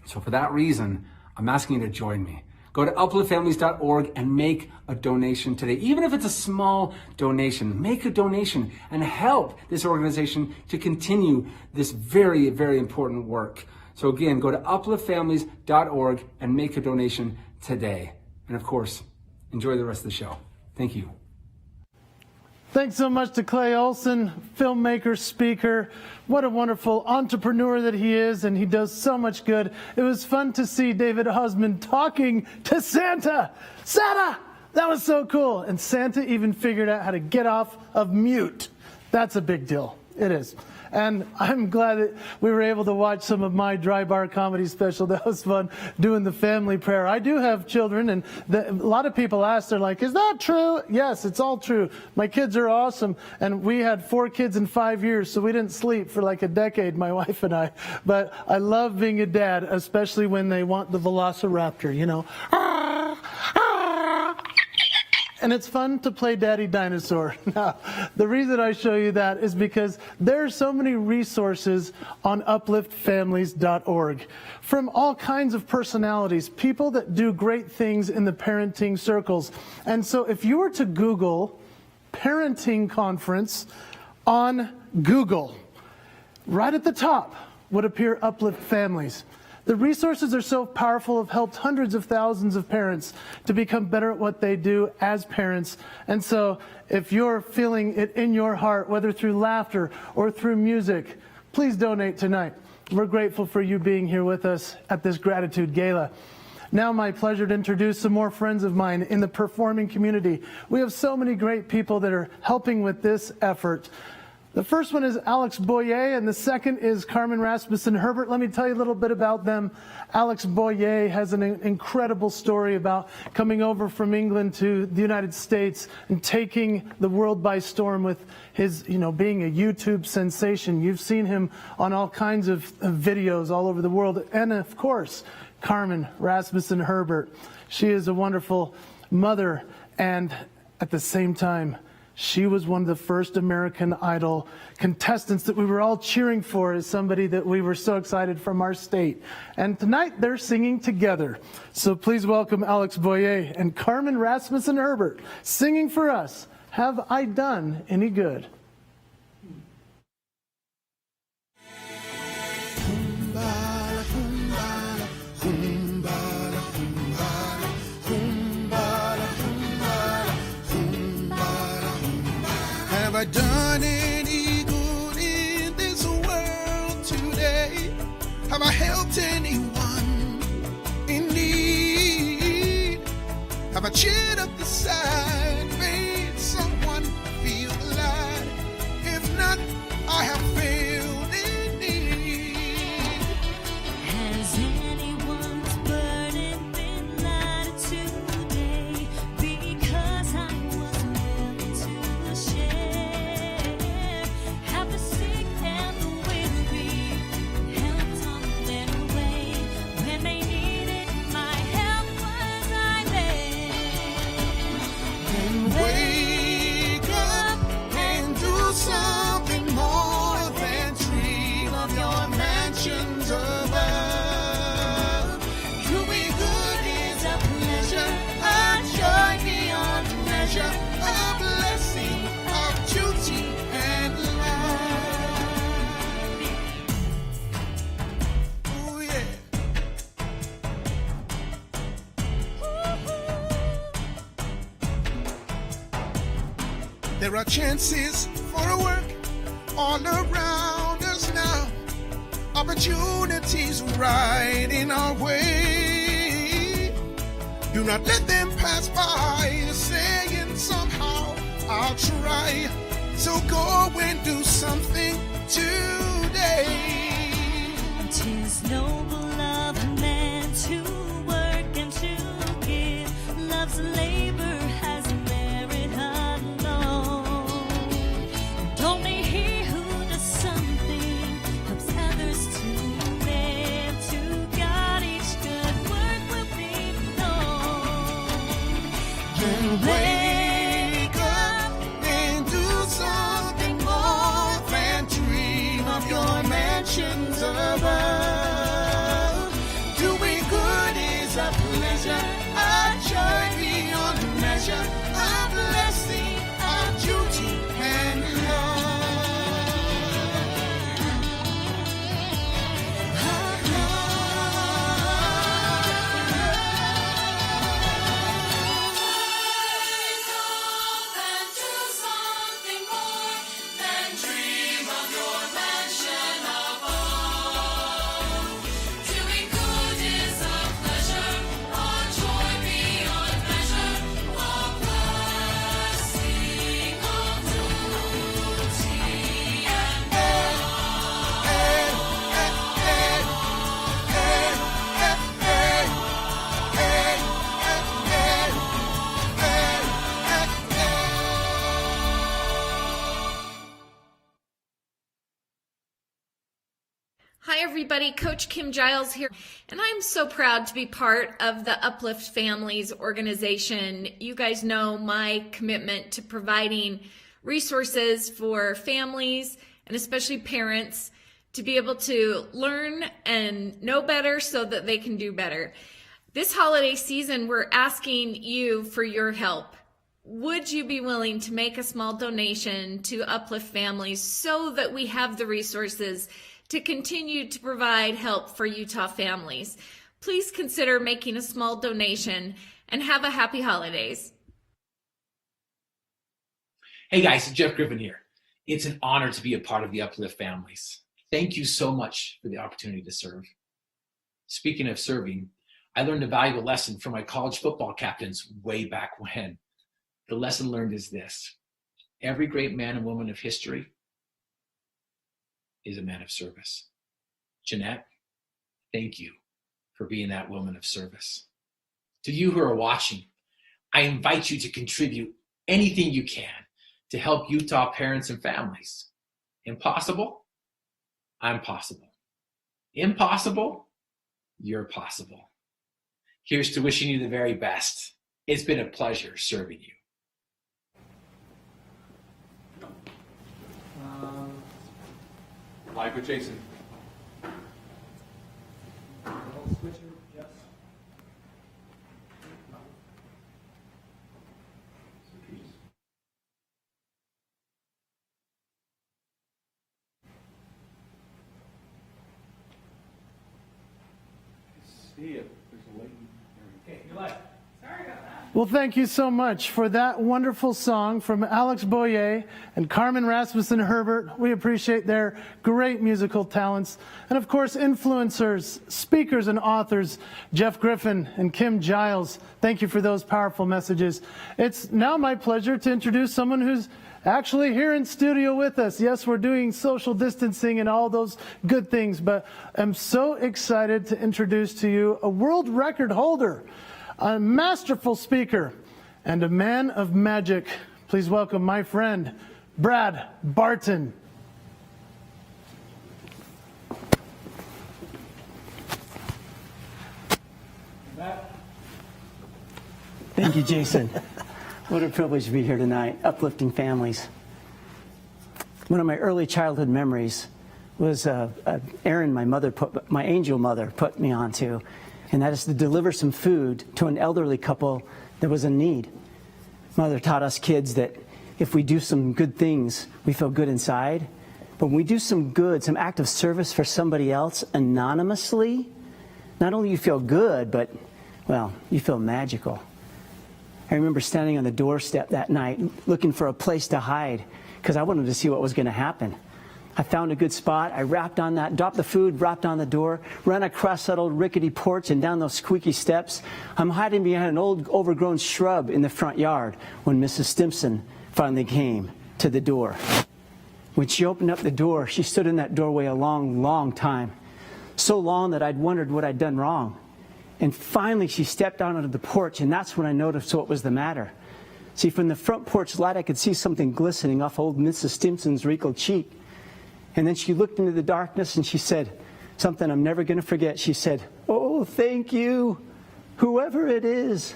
Speaker 15: So for that reason, I'm asking you to join me. Go to upliftfamilies.org and make a donation today. Even if it's a small donation, make a donation and help this organization to continue this very, very important work. So again, go to upliftfamilies.org and make a donation today. And of course, enjoy the rest of the show. Thank you.
Speaker 1: Thanks so much to Clay Olson, filmmaker, speaker. What a wonderful entrepreneur that he is, and he does so much good. It was fun to see David Osmond talking to Santa. Santa! That was so cool. And Santa even figured out how to get off of mute. That's a big deal. It is. And I'm glad that we were able to watch some of my dry bar comedy special. That was fun, doing the family prayer. I do have children, and a lot of people ask, they're like, is that true? Yes, it's all true. My kids are awesome, and we had 4 kids in 5 years, so we didn't sleep for like a decade, my wife and I. But I love being a dad, especially when they want the velociraptor, you know. And it's fun to play Daddy Dinosaur. Now, the reason I show you that is because there are so many resources on upliftfamilies.org from all kinds of personalities, people that do great things in the parenting circles. And so if you were to Google parenting conference on Google, right at the top would appear Uplift Families. The resources are so powerful, have helped hundreds of thousands of parents to become better at what they do as parents. And so if you're feeling it in your heart, whether through laughter or through music, please donate tonight. We're grateful for you being here with us at this Gratitude Gala. Now my pleasure to introduce some more friends of mine in the performing community. We have so many great people that are helping with this effort. The first one is Alex Boyer, and the second is Carmen Rasmussen Herbert. Let me tell you a little bit about them. Alex Boyer has an incredible story about coming over from England to the United States and taking the world by storm with his, being a YouTube sensation. You've seen him on all kinds of videos all over the world. And of course, Carmen Rasmussen Herbert. She is a wonderful mother, and at the same time, she was one of the first American Idol contestants that we were all cheering for as somebody that we were so excited from our state. And tonight they're singing together. So please welcome Alex Boyer and Carmen Rasmussen Herbert singing for us, Have I Done Any Good?
Speaker 16: Have I done any good in this world today? Have I helped anyone in need? Have I cheered up the side, made someone feel alive? If not, I have failed in need.
Speaker 12: Has anyone's burden been lighted today? Because I was willing to share. Have the sick and the weary helped
Speaker 16: There are chances for work all around us now. Opportunities right in our way. Do not let them pass by, saying somehow I'll try. So go and do something today.
Speaker 17: 'Tis noble of man to work and to give. Love's labor has merit alone. And only he who does something helps others to live. To God each good work will be known.
Speaker 16: And wake up and do something more than dream of your mansions above. Doing good is a pleasure, a joy beyond measure, a blessing, a duty and
Speaker 18: Hi everybody, Coach Kim Giles here, and I'm so proud to be part of the Uplift Families organization. You guys know my commitment to providing resources for families and especially parents to be able to learn and know better so that they can do better. This holiday season, we're asking you for your help. Would you be willing to make a small donation to Uplift Families so that we have the resources to continue to provide help for Utah families? Please consider making a small donation and have a happy holidays.
Speaker 19: Hey guys, it's Jeff Griffin here. It's an honor to be a part of the Uplift Families. Thank you so much for the opportunity to serve. Speaking of serving, I learned a valuable lesson from my college football captains way back when. The lesson learned is this: every great man and woman of history is a man of service. Jeanette, thank you for being that woman of service. To you who are watching, I invite you to contribute anything you can to help Utah parents and families. Impossible? I'm possible. Impossible? You're possible. Here's to wishing you the very best. It's been a pleasure serving you.
Speaker 15: Live with Jason.
Speaker 1: See it. There's a lady. Okay, you're live. Sorry about that. Well, thank you so much for that wonderful song from Alex Boyer and Carmen Rasmussen Herbert. We appreciate their great musical talents. And of course, influencers, speakers, and authors, Jeff Griffin and Kim Giles. Thank you for those powerful messages. It's now my pleasure to introduce someone who's actually here in studio with us. Yes, we're doing social distancing and all those good things, but I'm so excited to introduce to you a world record holder, a masterful speaker, and a man of magic. Please welcome my friend, Brad Barton.
Speaker 20: Thank you, Jason. What a privilege to be here tonight, uplifting families. One of my early childhood memories was Erin, my angel mother, put me onto, and that is to deliver some food to an elderly couple that was in need. Mother taught us kids that if we do some good things, we feel good inside. But when we do some good, some act of service for somebody else anonymously, not only you feel good, but, well, you feel magical. I remember standing on the doorstep that night looking for a place to hide because I wanted to see what was going to happen. I found a good spot. I dropped the food, rapped on the door, ran across that old rickety porch and down those squeaky steps. I'm hiding behind an old overgrown shrub in the front yard when Mrs. Stimson finally came to the door. When she opened up the door, she stood in that doorway a long, long time. So long that I'd wondered what I'd done wrong. And finally, she stepped out onto the porch, and that's when I noticed what was the matter. See, from the front porch light, I could see something glistening off old Mrs. Stimson's wrinkled cheek. And then she looked into the darkness, and she said something I'm never going to forget. She said, "Oh, thank you, whoever it is."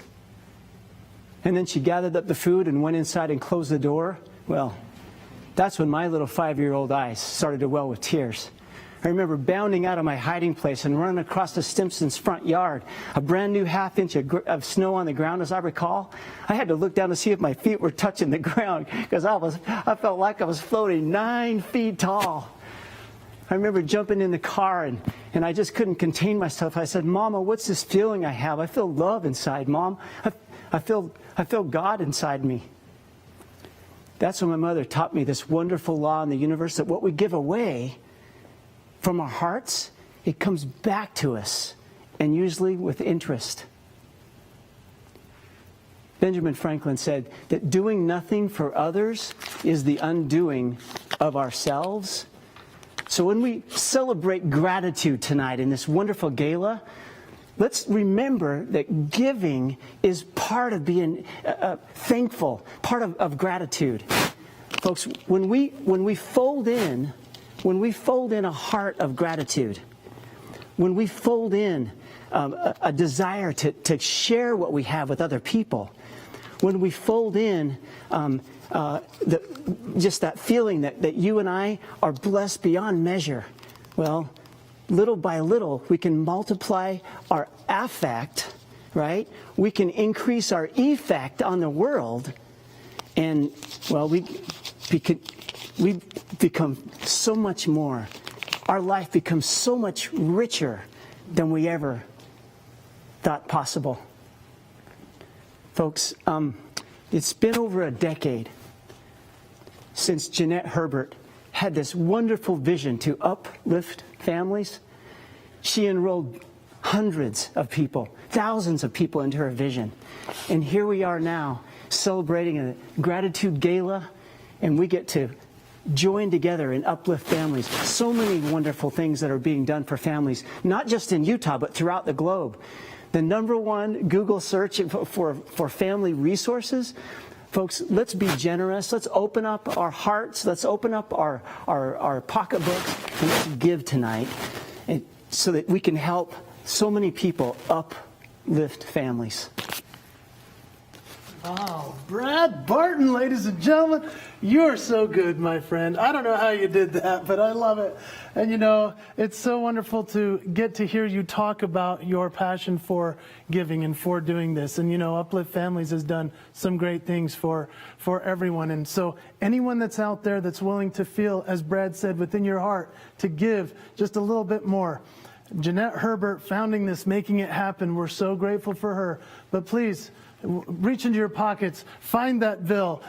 Speaker 20: And then she gathered up the food and went inside and closed the door. Well, that's when my little 5-year-old eyes started to well with tears. I remember bounding out of my hiding place and running across the Stimson's front yard, a brand new half-inch of snow on the ground, as I recall. I had to look down to see if my feet were touching the ground because I felt like I was floating 9 feet tall. I remember jumping in the car and I just couldn't contain myself. I said, "Mama, what's this feeling I have? I feel love inside, Mom. I feel God inside me." That's when my mother taught me this wonderful law in the universe that what we give away from our hearts, it comes back to us, and usually with interest. Benjamin Franklin said that doing nothing for others is the undoing of ourselves. So when we celebrate gratitude tonight in this wonderful gala, let's remember that giving is part of being thankful, part of gratitude. Folks, when we fold in a heart of gratitude, when we fold in a desire to share what we have with other people, when we fold in just that feeling that you and I are blessed beyond measure, well, little by little, we can multiply our affect, right? We can increase our effect on the world, and, well, we become so much more. Our life becomes so much richer than we ever thought possible. Folks, it's been over a decade since Jeanette Herbert had this wonderful vision to uplift families. She enrolled hundreds of people, thousands of people into her vision. And here we are now celebrating a gratitude gala, and we get to join together and uplift families. So many wonderful things that are being done for families, not just in Utah, but throughout the globe. The #1 Google search for family resources. Folks, let's be generous. Let's open up our hearts. Let's open up our pocketbooks, and let's give tonight so that we can help so many people uplift families.
Speaker 1: Wow, Brad Barton, ladies and gentlemen, you're so good, my friend. I don't know how you did that, but I love it. And you know, it's so wonderful to get to hear you talk about your passion for giving and for doing this. And you know, Uplift Families has done some great things for everyone. And so anyone that's out there that's willing to feel, as Brad said, within your heart, to give just a little bit more. Jeanette Herbert founding this, making it happen. We're so grateful for her. But please, reach into your pockets, find that bill,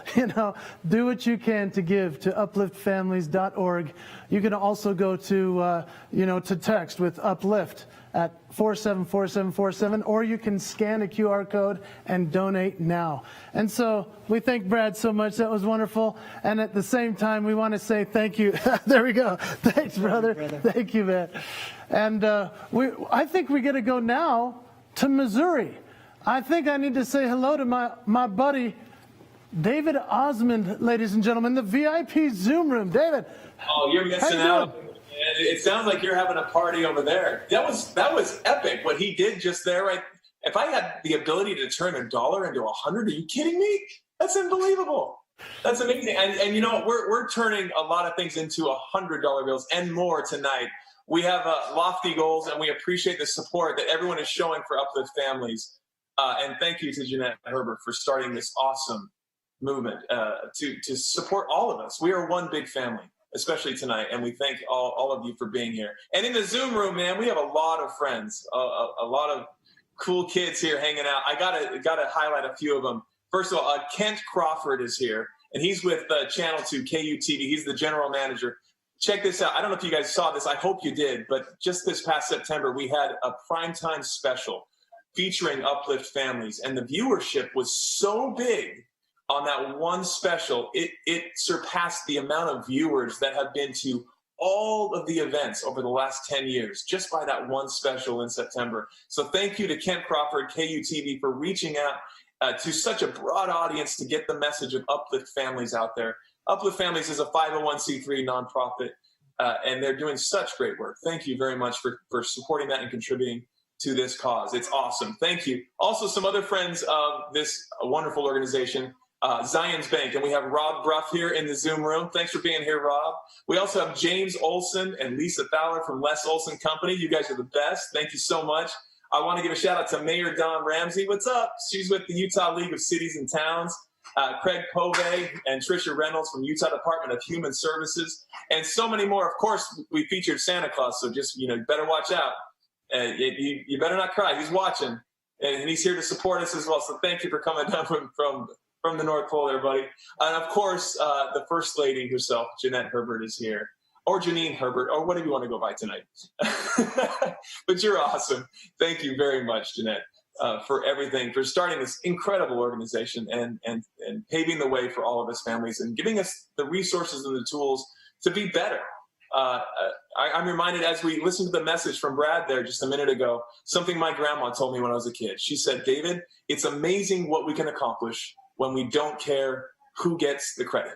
Speaker 1: do what you can to give to upliftfamilies.org. You can also go to, to text with Uplift at 474747, or you can scan a QR code and donate now. And so we thank Brad so much. That was wonderful. And at the same time, we want to say thank you. There we go. Thanks, brother. Thank you, man. And I think we get to go now to Missouri. I think I need to say hello to my buddy, David Osmond, ladies and gentlemen, the VIP Zoom room. David.
Speaker 5: Oh, you're missing out. It sounds like you're having a party over there. That was epic, what he did just there. Right? If I had the ability to turn $1 into 100, are you kidding me? That's unbelievable. That's amazing. And you know, we're turning a lot of things into $100 bills and more tonight. We have lofty goals, and we appreciate the support that everyone is showing for Uplift Families. And thank you to Jeanette Herbert for starting this awesome movement to support all of us. We are one big family, especially tonight, and we thank all of you for being here. And in the Zoom room, man, we have a lot of friends, a lot of cool kids here hanging out. I gotta highlight a few of them. First of all, Kent Crawford is here, and he's with Channel 2 KUTV. He's the general manager. Check this out. I don't know if you guys saw this. I hope you did. But just this past September, we had a primetime special featuring Uplift families. And the viewership was so big on that one special, it surpassed the amount of viewers that have been to all of the events over the last 10 years, just by that one special in September. So thank you to Kent Crawford, KUTV, for reaching out to such a broad audience to get the message of Uplift Families out there. Uplift Families is a 501c3 nonprofit, and they're doing such great work. Thank you very much for supporting that and contributing to this cause. It's awesome. Thank you. Also, some other friends of this wonderful organization, Zion's Bank, and we have Rob Bruff here in the Zoom room. Thanks for being here, Rob. We also have James Olson and Lisa Fowler from Les Olson Company. You guys are the best. Thank you so much. I want to give a shout out to Mayor Dawn Ramsey. What's up? She's with the Utah League of Cities and Towns. Craig Povey and Tricia Reynolds from Utah Department of Human Services, and so many more. Of course, we featured Santa Claus, so just, better watch out. You better not cry. He's watching, and he's here to support us as well. So thank you for coming down from the North Pole there, buddy. And of course, the First Lady herself, Jeanette Herbert, is here. Or Janine Herbert, or whatever you want to go by tonight. But you're awesome. Thank you very much, Jeanette, for everything, for starting this incredible organization and paving the way for all of us families and giving us the resources and the tools to be better. I'm reminded, as we listened to the message from Brad there just a minute ago, something my grandma told me when I was a kid. She said, David, it's amazing what we can accomplish when we don't care who gets the credit.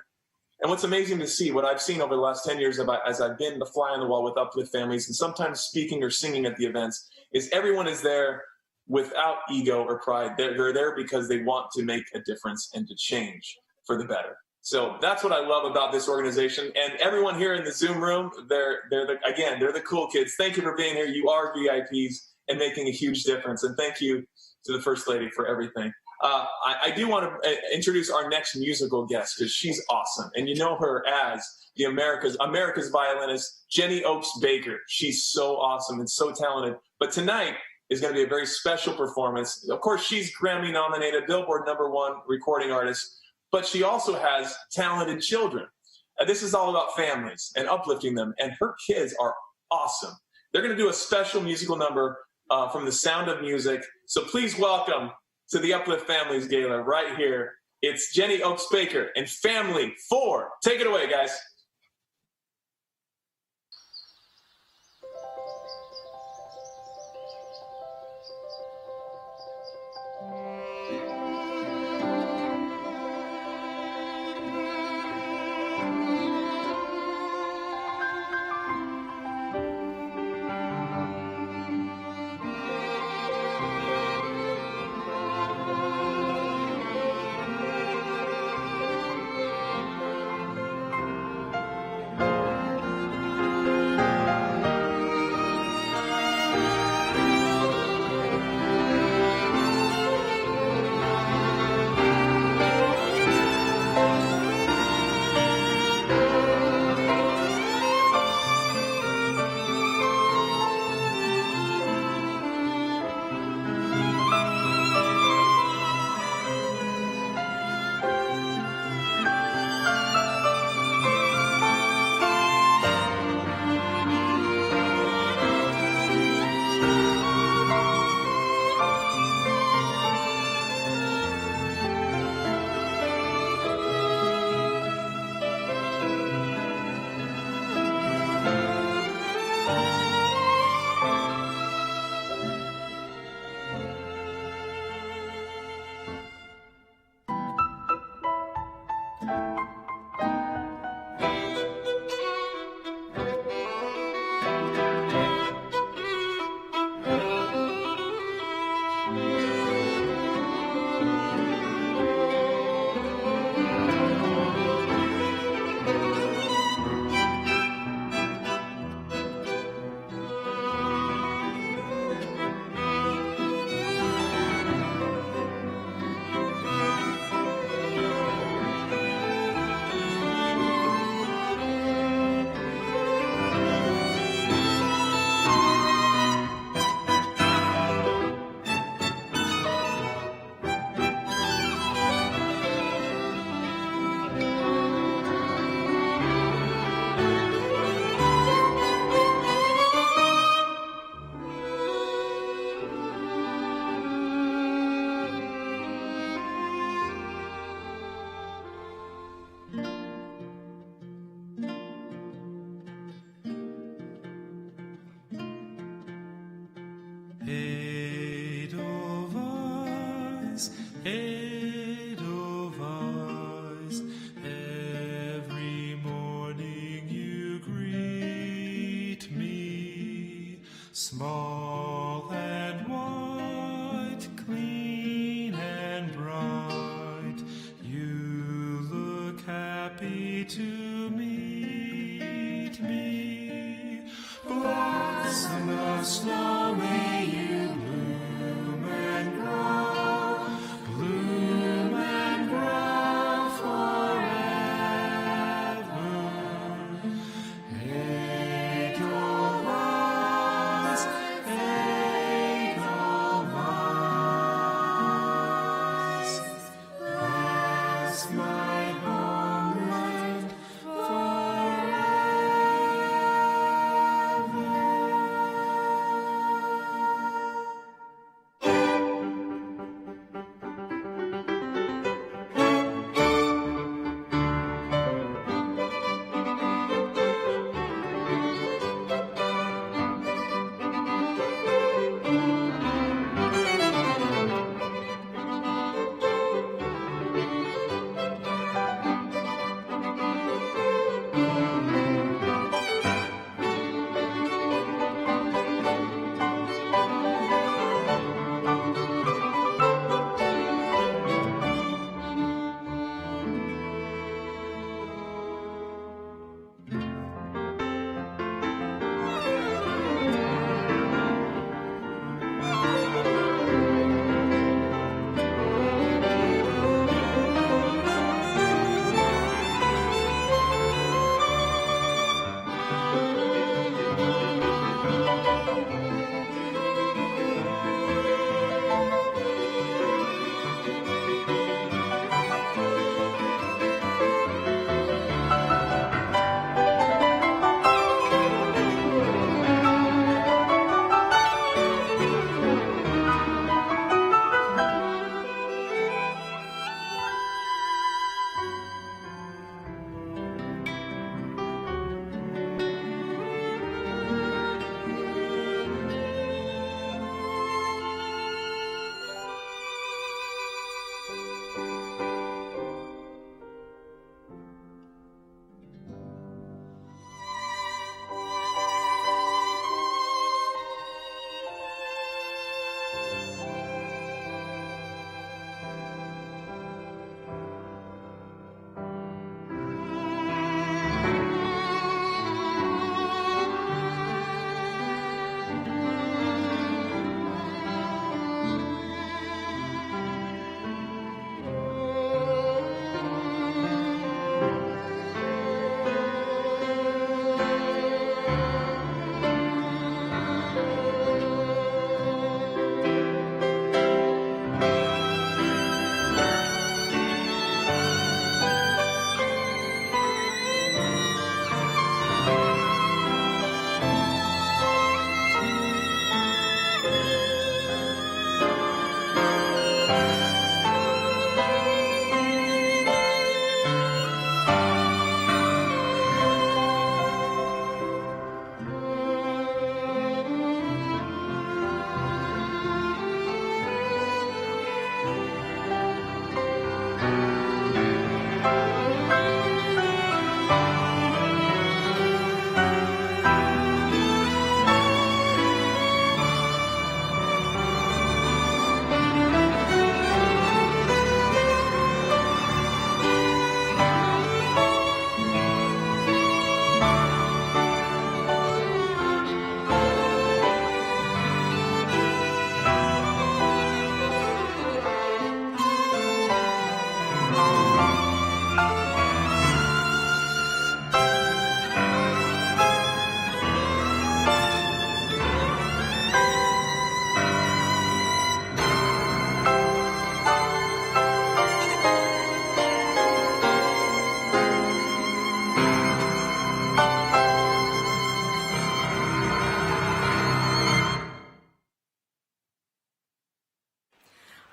Speaker 5: And what's amazing to see, what I've seen over the last 10 years as I've been the fly on the wall with Uplift Families and sometimes speaking or singing at the events, is everyone is there without ego or pride. They're there because they want to make a difference and to change for the better. So that's what I love about this organization. And everyone here in the Zoom room, they're the cool kids. Thank you for being here. You are VIPs and making a huge difference. And thank you to the First Lady for everything. I do want to introduce our next musical guest because she's awesome. And you know her as the America's violinist, Jenny Oaks Baker. She's so awesome and so talented. But tonight is going to be a very special performance. Of course, she's Grammy nominated, Billboard #1 recording artist, but she also has talented children. This is all about families and uplifting them. And her kids are awesome. They're going to do a special musical number from The Sound of Music. So please welcome to the Uplift Families Gala right here. It's Jenny Oaks Baker and Family 4. Take it away, guys.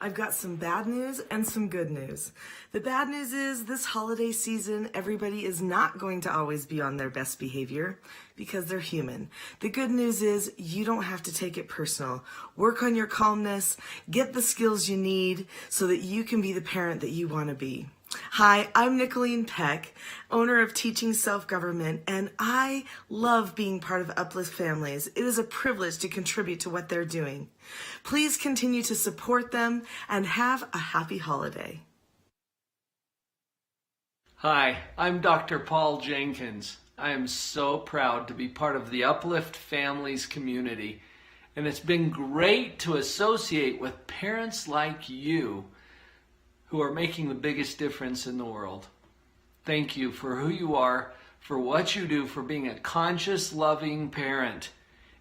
Speaker 21: I've got some bad news and some good news. The bad news is this holiday season, everybody is not going to always be on their best behavior because they're human. The good news is you don't have to take it personal. Work on your calmness, get the skills you need so that you can be the parent that you want to be. Hi, I'm Nicolene Peck, owner of Teaching Self-Government, and I love being part of Uplift Families. It is a privilege to contribute to what they're doing. Please continue to support them and have a happy holiday.
Speaker 22: Hi, I'm Dr. Paul Jenkins. I am so proud to be part of the Uplift Families community, and it's been great to associate with parents like you who are making the biggest difference in the world. Thank you for who you are, for what you do, for being a conscious, loving parent.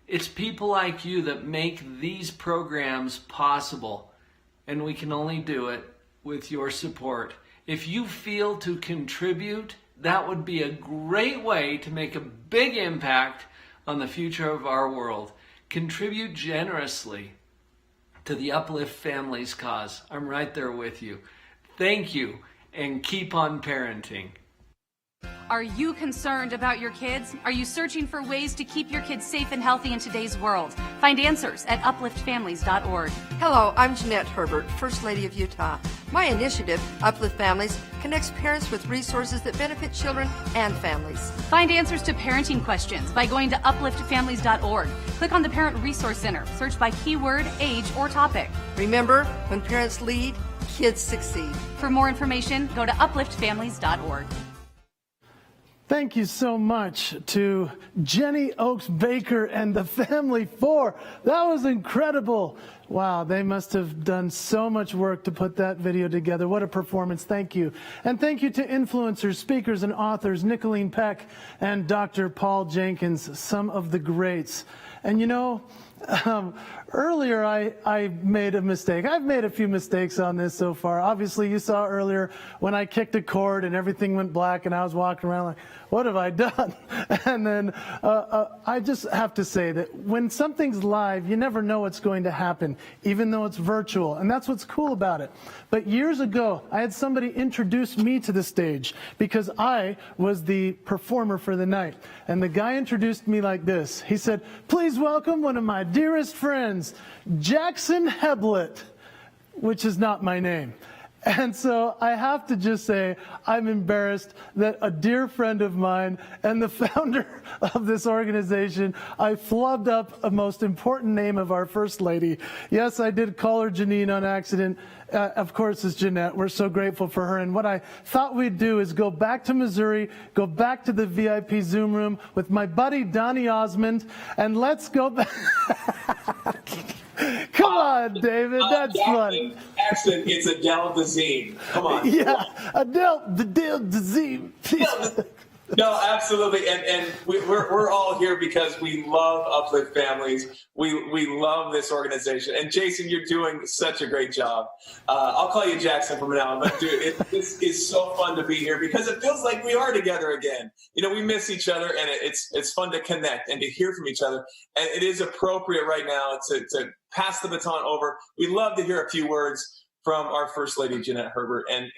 Speaker 22: It's people like you that make these programs possible, and we can only do it with your support. If you feel to contribute, that would be a great way to make a big impact on the future of our world. Contribute generously to the Uplift Families cause. I'm right there with you. Thank you, and keep on parenting.
Speaker 2: Are you concerned about your kids? Are you searching for ways to keep your kids safe and healthy in today's world? Find answers at upliftfamilies.org.
Speaker 3: Hello, I'm Jeanette Herbert, First Lady of Utah. My initiative, Uplift Families, connects parents with resources that benefit children and families.
Speaker 2: Find answers to parenting questions by going to upliftfamilies.org. Click on the Parent Resource Center. Search by keyword, age, or topic.
Speaker 3: Remember, when parents lead, kids succeed.
Speaker 2: For more information, go to upliftfamilies.org.
Speaker 1: Thank you so much to Jenny Oaks Baker and the Family 4. That was incredible. Wow, they must have done so much work to put that video together. What a performance. Thank you. And thank you to influencers, speakers, and authors, Nicolene Peck and Dr. Paul Jenkins, some of the greats. And you know, earlier I made a mistake. I've made a few mistakes on this so far. Obviously, you saw earlier when I kicked a cord and everything went black and I was walking around like, what have I done? And then I just have to say that when something's live, you never know what's going to happen, even though it's virtual. And that's what's cool about it. But years ago, I had somebody introduce me to the stage because I was the performer for the night. And the guy introduced me like this. He said, please welcome one of my dearest friends, Jackson Heblett, which is not my name. And so I have to just say, I'm embarrassed that a dear friend of mine and the founder of this organization, I flubbed up a most important name of our First Lady. Yes, I did call her Janine on accident. Of course, it's Jeanette. We're so grateful for her. And what I thought we'd do is go back to Missouri, go back to the VIP Zoom room with my buddy Donnie Osmond, and let's go back. Come on, David. That's funny.
Speaker 5: Jackson, it's Adele Dazeem. Come on.
Speaker 1: Yeah, Adele Dazeem.
Speaker 5: No, absolutely, and we're all here because we love Uplift Families. We love this organization, and Jason, you're doing such a great job. I'll call you Jackson from now on, but dude, this is so fun to be here because it feels like we are together again. You know, we miss each other, and it's fun to connect and to hear from each other. And it is appropriate right now to pass the baton over. We'd love to hear a few words from our First Lady, Jeanette Herbert, and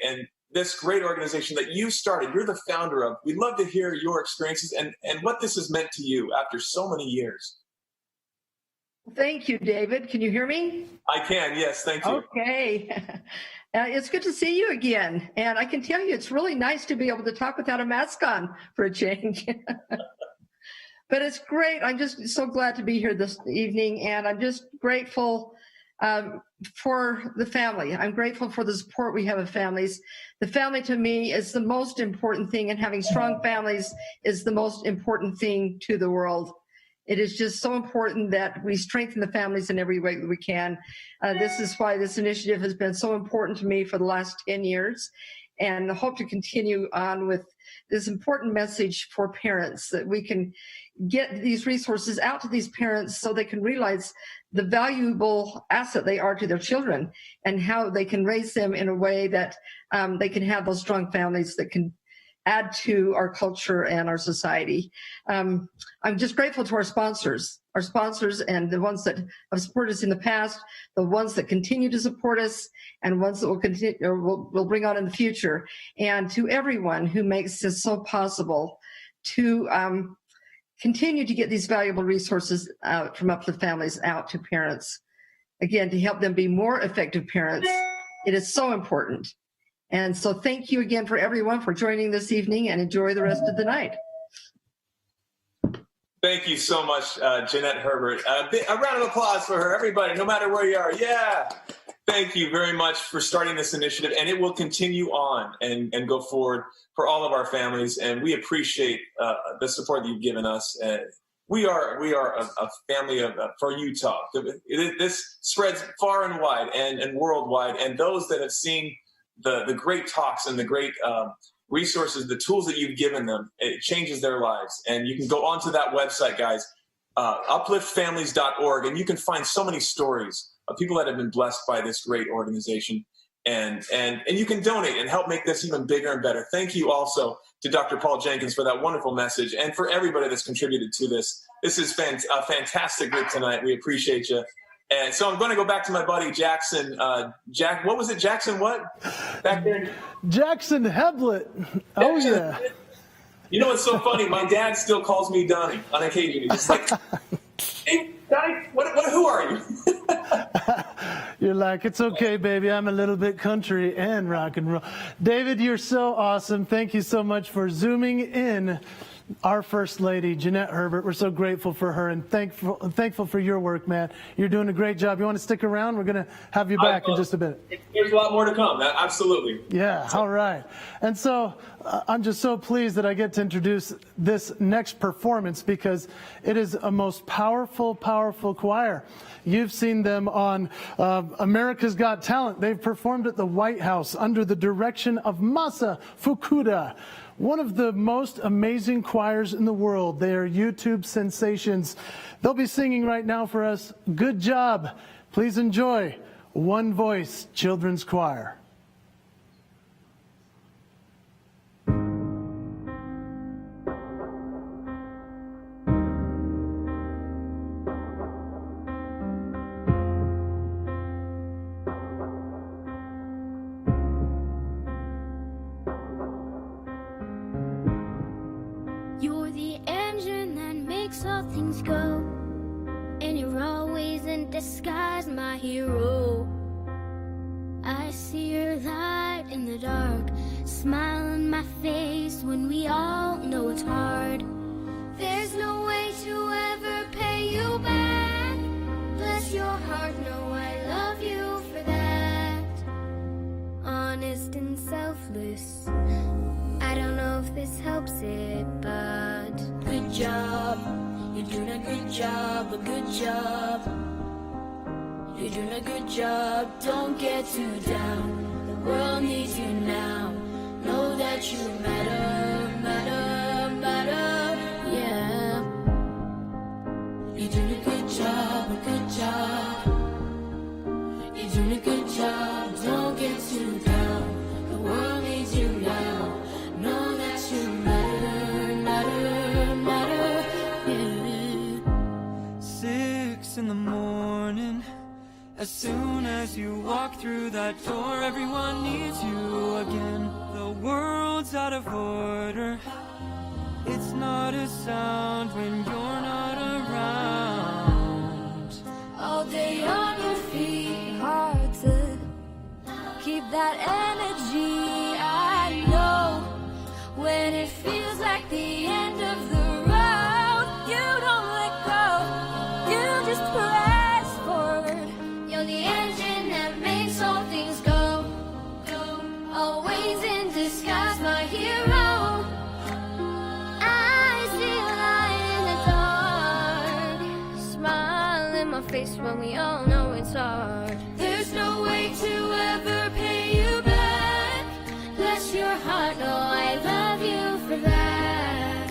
Speaker 5: this great organization that you started, you're the founder of. We'd love to hear your experiences and what this has meant to you after so many years.
Speaker 3: Thank you, David. Can you hear me?
Speaker 5: I can, yes, thank you.
Speaker 3: Okay. It's good to see you again. And I can tell you, it's really nice to be able to talk without a mask on for a change. But it's great. I'm just so glad to be here this evening. And I'm just grateful for the family. I'm grateful for the support we have of families. The family to me is the most important thing, and having strong families is the most important thing to the world. It is just so important that we strengthen the families in every way that we can. This is why this initiative has been so important to me for the last 10 years, and I hope to continue on with this important message for parents, that we can get these resources out to these parents so they can realize the valuable asset they are to their children and how they can raise them in a way that they can have those strong families that can add to our culture and our society. I'm just grateful to our sponsors. our sponsors and the ones that have supported us in the past, the ones that continue to support us, and ones that will continue or will bring on in the future, and to everyone who makes this so possible to continue to get these valuable resources from Uplift Families out to parents. Again, to help them be more effective parents. It is so important. And so thank you again for everyone for joining this evening, and enjoy the rest of the night.
Speaker 5: Thank you so much, Jeanette Herbert. A round of applause for her, everybody, no matter where you are. Yeah. Thank you very much for starting this initiative, and it will continue on and go forward for all of our families. And we appreciate the support that you've given us. We are a family for Utah. This spreads far and wide and worldwide. And those that have seen the great talks and the great resources, the tools that you've given them, it changes their lives. And you can go onto that website, guys, upliftfamilies.org, and you can find so many stories of people that have been blessed by this great organization. And you can donate and help make this even bigger and better. Thank you also to Dr. Paul Jenkins for that wonderful message, and for everybody that's contributed to this. This is a fantastic group tonight. We appreciate you. And so I'm going to go back to my buddy Jackson. What was it? Jackson what? Back there?
Speaker 1: Jackson Heblett. Oh, yeah.
Speaker 5: You know what's so funny? My dad still calls me Donnie on occasion. He's just like, hey, Donnie, who are you?
Speaker 1: You're like, it's okay, baby. I'm a little bit country and rock and roll. David, you're so awesome. Thank you so much for zooming in our First Lady, Jeanette Herbert. We're so grateful for her and thankful for your work, man. You're doing a great job. You want to stick around? We're going to have you back in just a bit.
Speaker 5: There's a lot more to come. Absolutely.
Speaker 1: Yeah, all right. And so I'm just so pleased that I get to introduce this next performance, because it is a most powerful, powerful choir. You've seen them on America's Got Talent. They've performed at the White House under the direction of Masa Fukuda, one of the most amazing choirs in the world. They are YouTube sensations. They'll be singing right now for us. Good job. Please enjoy One Voice Children's Choir.
Speaker 4: You're the engine that makes all things go, and you're always in disguise, my hero. I see your light in the dark, smile on my face when we all know it's hard. There's no way to ever pay you back. Bless your heart, know I love you for that. Honest and selfless, I don't know if this helps it, but good job, you're doing a good job, a good job. You're doing a good job, don't get too down. The world needs you now, know that you matter, matter, matter, yeah. You're doing a good job, a good job. You're doing a good job, don't get too down. The world needs you now, know that you matter, matter, matter, yeah.
Speaker 6: 6 in the morning, as soon as you walk through that door, everyone needs you again. The world's out of order, it's not a sound when you're not around.
Speaker 4: All day on your feet, hard to keep that energy. I know when it feels like the end of the road, you don't let go, you just press forward. You're the engine that makes all things go, always in disguise, my hero. I see a light in the dark, smile in my face when we all know it's hard. There's no way to ever pay you back. Bless your heart, know I love you for that.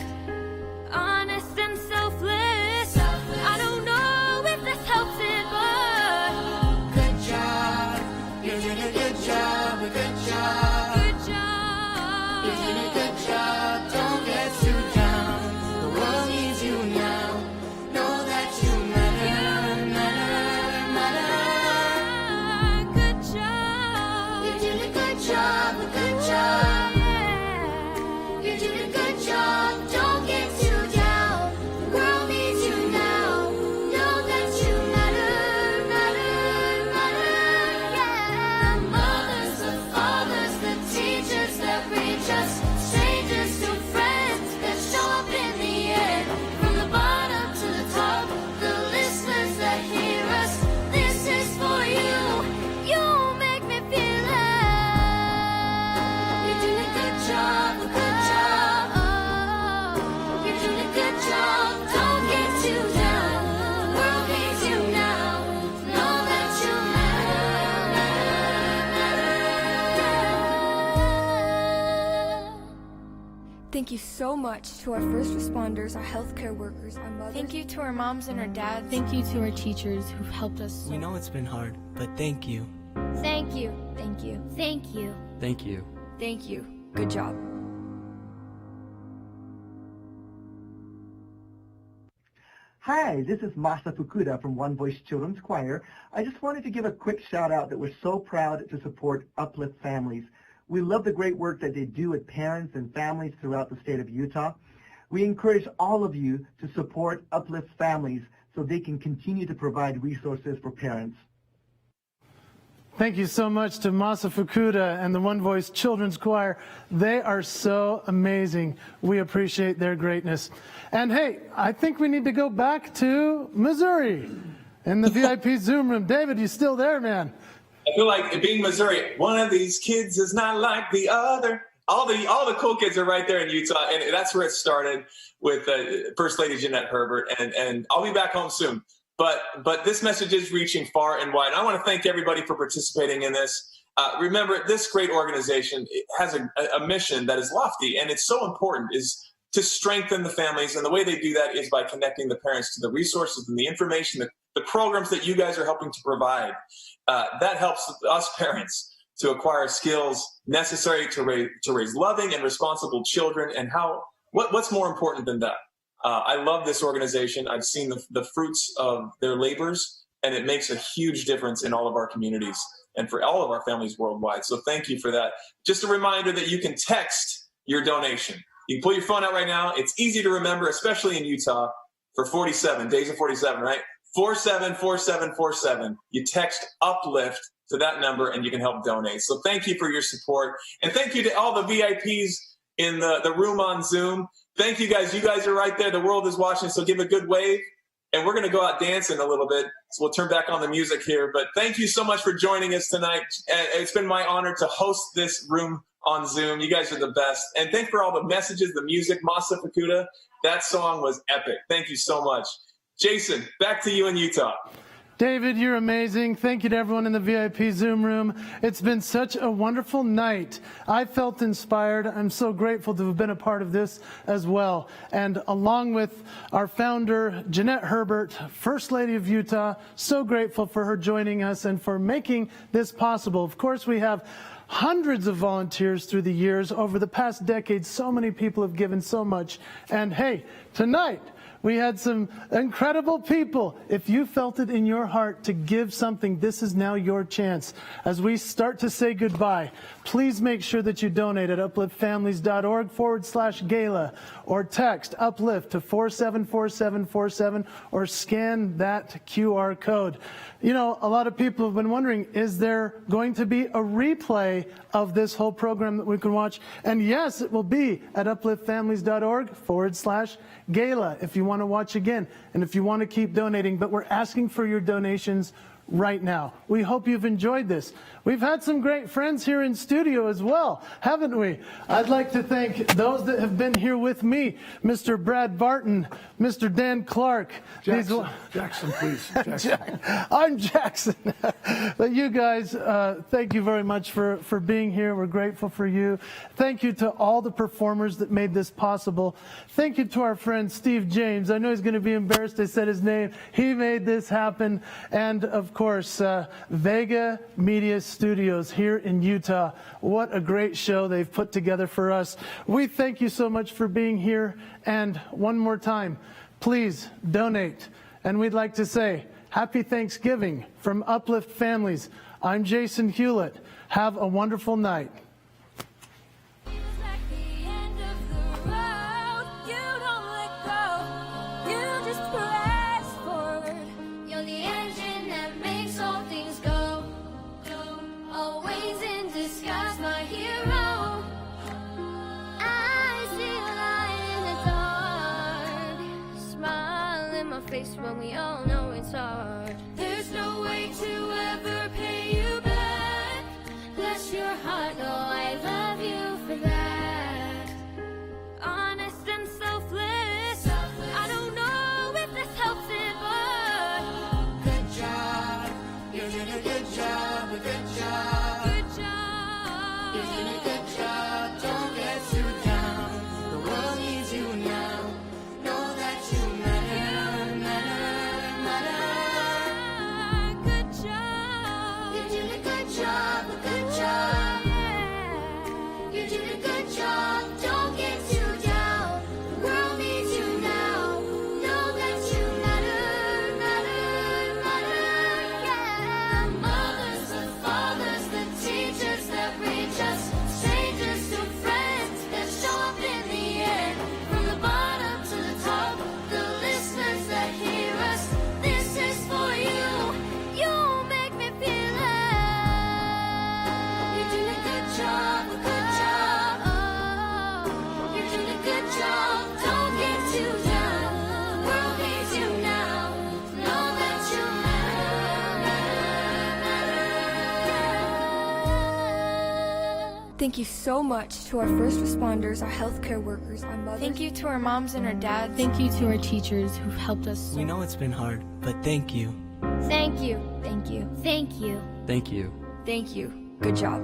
Speaker 4: Honest and selfless, I don't know if this helps it, but good job, you're doing a good job, a good job. Good job, you're doing a good job, don't get too down. The world needs you now, know that you
Speaker 7: Thank you so much to our first responders, our healthcare workers, our mothers.
Speaker 8: Thank you to our moms and our dads.
Speaker 7: Thank you to our teachers who've helped us.
Speaker 23: We know it's been hard, but thank you.
Speaker 7: Thank you. Thank you.
Speaker 4: Thank you.
Speaker 23: Thank you.
Speaker 7: Thank you. Good job.
Speaker 24: Hi, this is Masa Fukuda from One Voice Children's Choir. I just wanted to give a quick shout out that we're so proud to support Uplift Families. We love the great work that they do with parents and families throughout the state of Utah. We encourage all of you to support Uplift Families so they can continue to provide resources for parents.
Speaker 1: Thank you so much to Masa Fukuda and the One Voice Children's Choir. They are so amazing. We appreciate their greatness. And hey, I think we need to go back to Missouri in the VIP Zoom room. David, you still there, man?
Speaker 5: I feel like being Missouri, one of these kids is not like the other. All the cool kids are right there in Utah, and that's where it started with First Lady Jeanette Herbert. And I'll be back home soon. But this message is reaching far and wide. I want to thank everybody for participating in this. Remember, this great organization has a mission that is lofty, and it's so important, is to strengthen the families. And the way they do that is by connecting the parents to the resources and the information, the programs that you guys are helping to provide. That helps us parents to acquire skills necessary to raise loving and responsible children. And what's more important than that? I love this organization. I've seen the fruits of their labors, and it makes a huge difference in all of our communities and for all of our families worldwide. So thank you for that. Just a reminder that you can text your donation. You can pull your phone out right now. It's easy to remember, especially in Utah, for 47, days of 47, right? 474747. You text Uplift to that number and you can help donate. So thank you for your support. And thank you to all the VIPs in the room on Zoom. Thank you guys. You guys are right there. The world is watching, so give a good wave. And we're going to go out dancing a little bit. So we'll turn back on the music here. But thank you so much for joining us tonight. It's been my honor to host this room on Zoom. You guys are the best. And thanks for all the messages, the music. Masa Fukuda, that song was epic. Thank you so much. Jason, back to you in Utah.
Speaker 1: David, you're amazing. Thank you to everyone in the VIP Zoom room. It's been such a wonderful night. I felt inspired. I'm so grateful to have been a part of this as well. And along with our founder, Jeanette Herbert, First Lady of Utah, so grateful for her joining us and for making this possible. Of course, we have hundreds of volunteers through the years. Over the past decade, so many people have given so much. And hey, tonight, we had some incredible people. If you felt it in your heart to give something, this is now your chance. As we start to say goodbye, please make sure that you donate at upliftfamilies.org/gala or text Uplift to 474747 or scan that QR code. You know, a lot of people have been wondering, is there going to be a replay of this whole program that we can watch? And yes, it will be at upliftfamilies.org/gala if you want to watch again and if you want to keep donating. But we're asking for your donations right now. We hope you've enjoyed this. We've had some great friends here in studio as well, haven't we? I'd like to thank those that have been here with me, Mr. Brad Barton, Mr. Dan Clark.
Speaker 11: Jackson, please. Jackson.
Speaker 1: I'm Jackson. But you guys, thank you very much for being here. We're grateful for you. Thank you to all the performers that made this possible. Thank you to our friend Steve James. I know he's going to be embarrassed I said his name. He made this happen. And of course, Vega Media Studios here in Utah. What a great show they've put together for us. We thank you so much for being here. And one more time, please donate. And we'd like to say Happy Thanksgiving from Uplift Families. I'm Jason Hewlett. Have a wonderful night.
Speaker 4: When we all know it's hard, there's no way to ever pay you back. Bless your heart, know I love you for that. Honest and selfless. I don't know if this helps it, but good job, you did a good job, a good job, good job, you did a good job. Don't get too down. The good job, a good job. You're doing a good job, don't get too down. The world needs you now. Know that you matter, matter, matter, yeah. The mothers, the fathers, the teachers that reach us, strangers to friends that show up in the end. From the bottom to the top, the listeners that hear us, this is for you. You make me feel it. You're doing a good job, a good job. You're doing a good job, don't get too down. The world needs you now. Know that you matter.
Speaker 7: Thank you so much to our first responders, our healthcare workers, our mothers.
Speaker 8: Thank you to our moms and our dads.
Speaker 9: Thank you to our teachers who've helped us.
Speaker 23: We know it's been hard, but thank you.
Speaker 4: Thank you. Thank you. Thank you.
Speaker 23: Thank you.
Speaker 7: Thank you. Good job.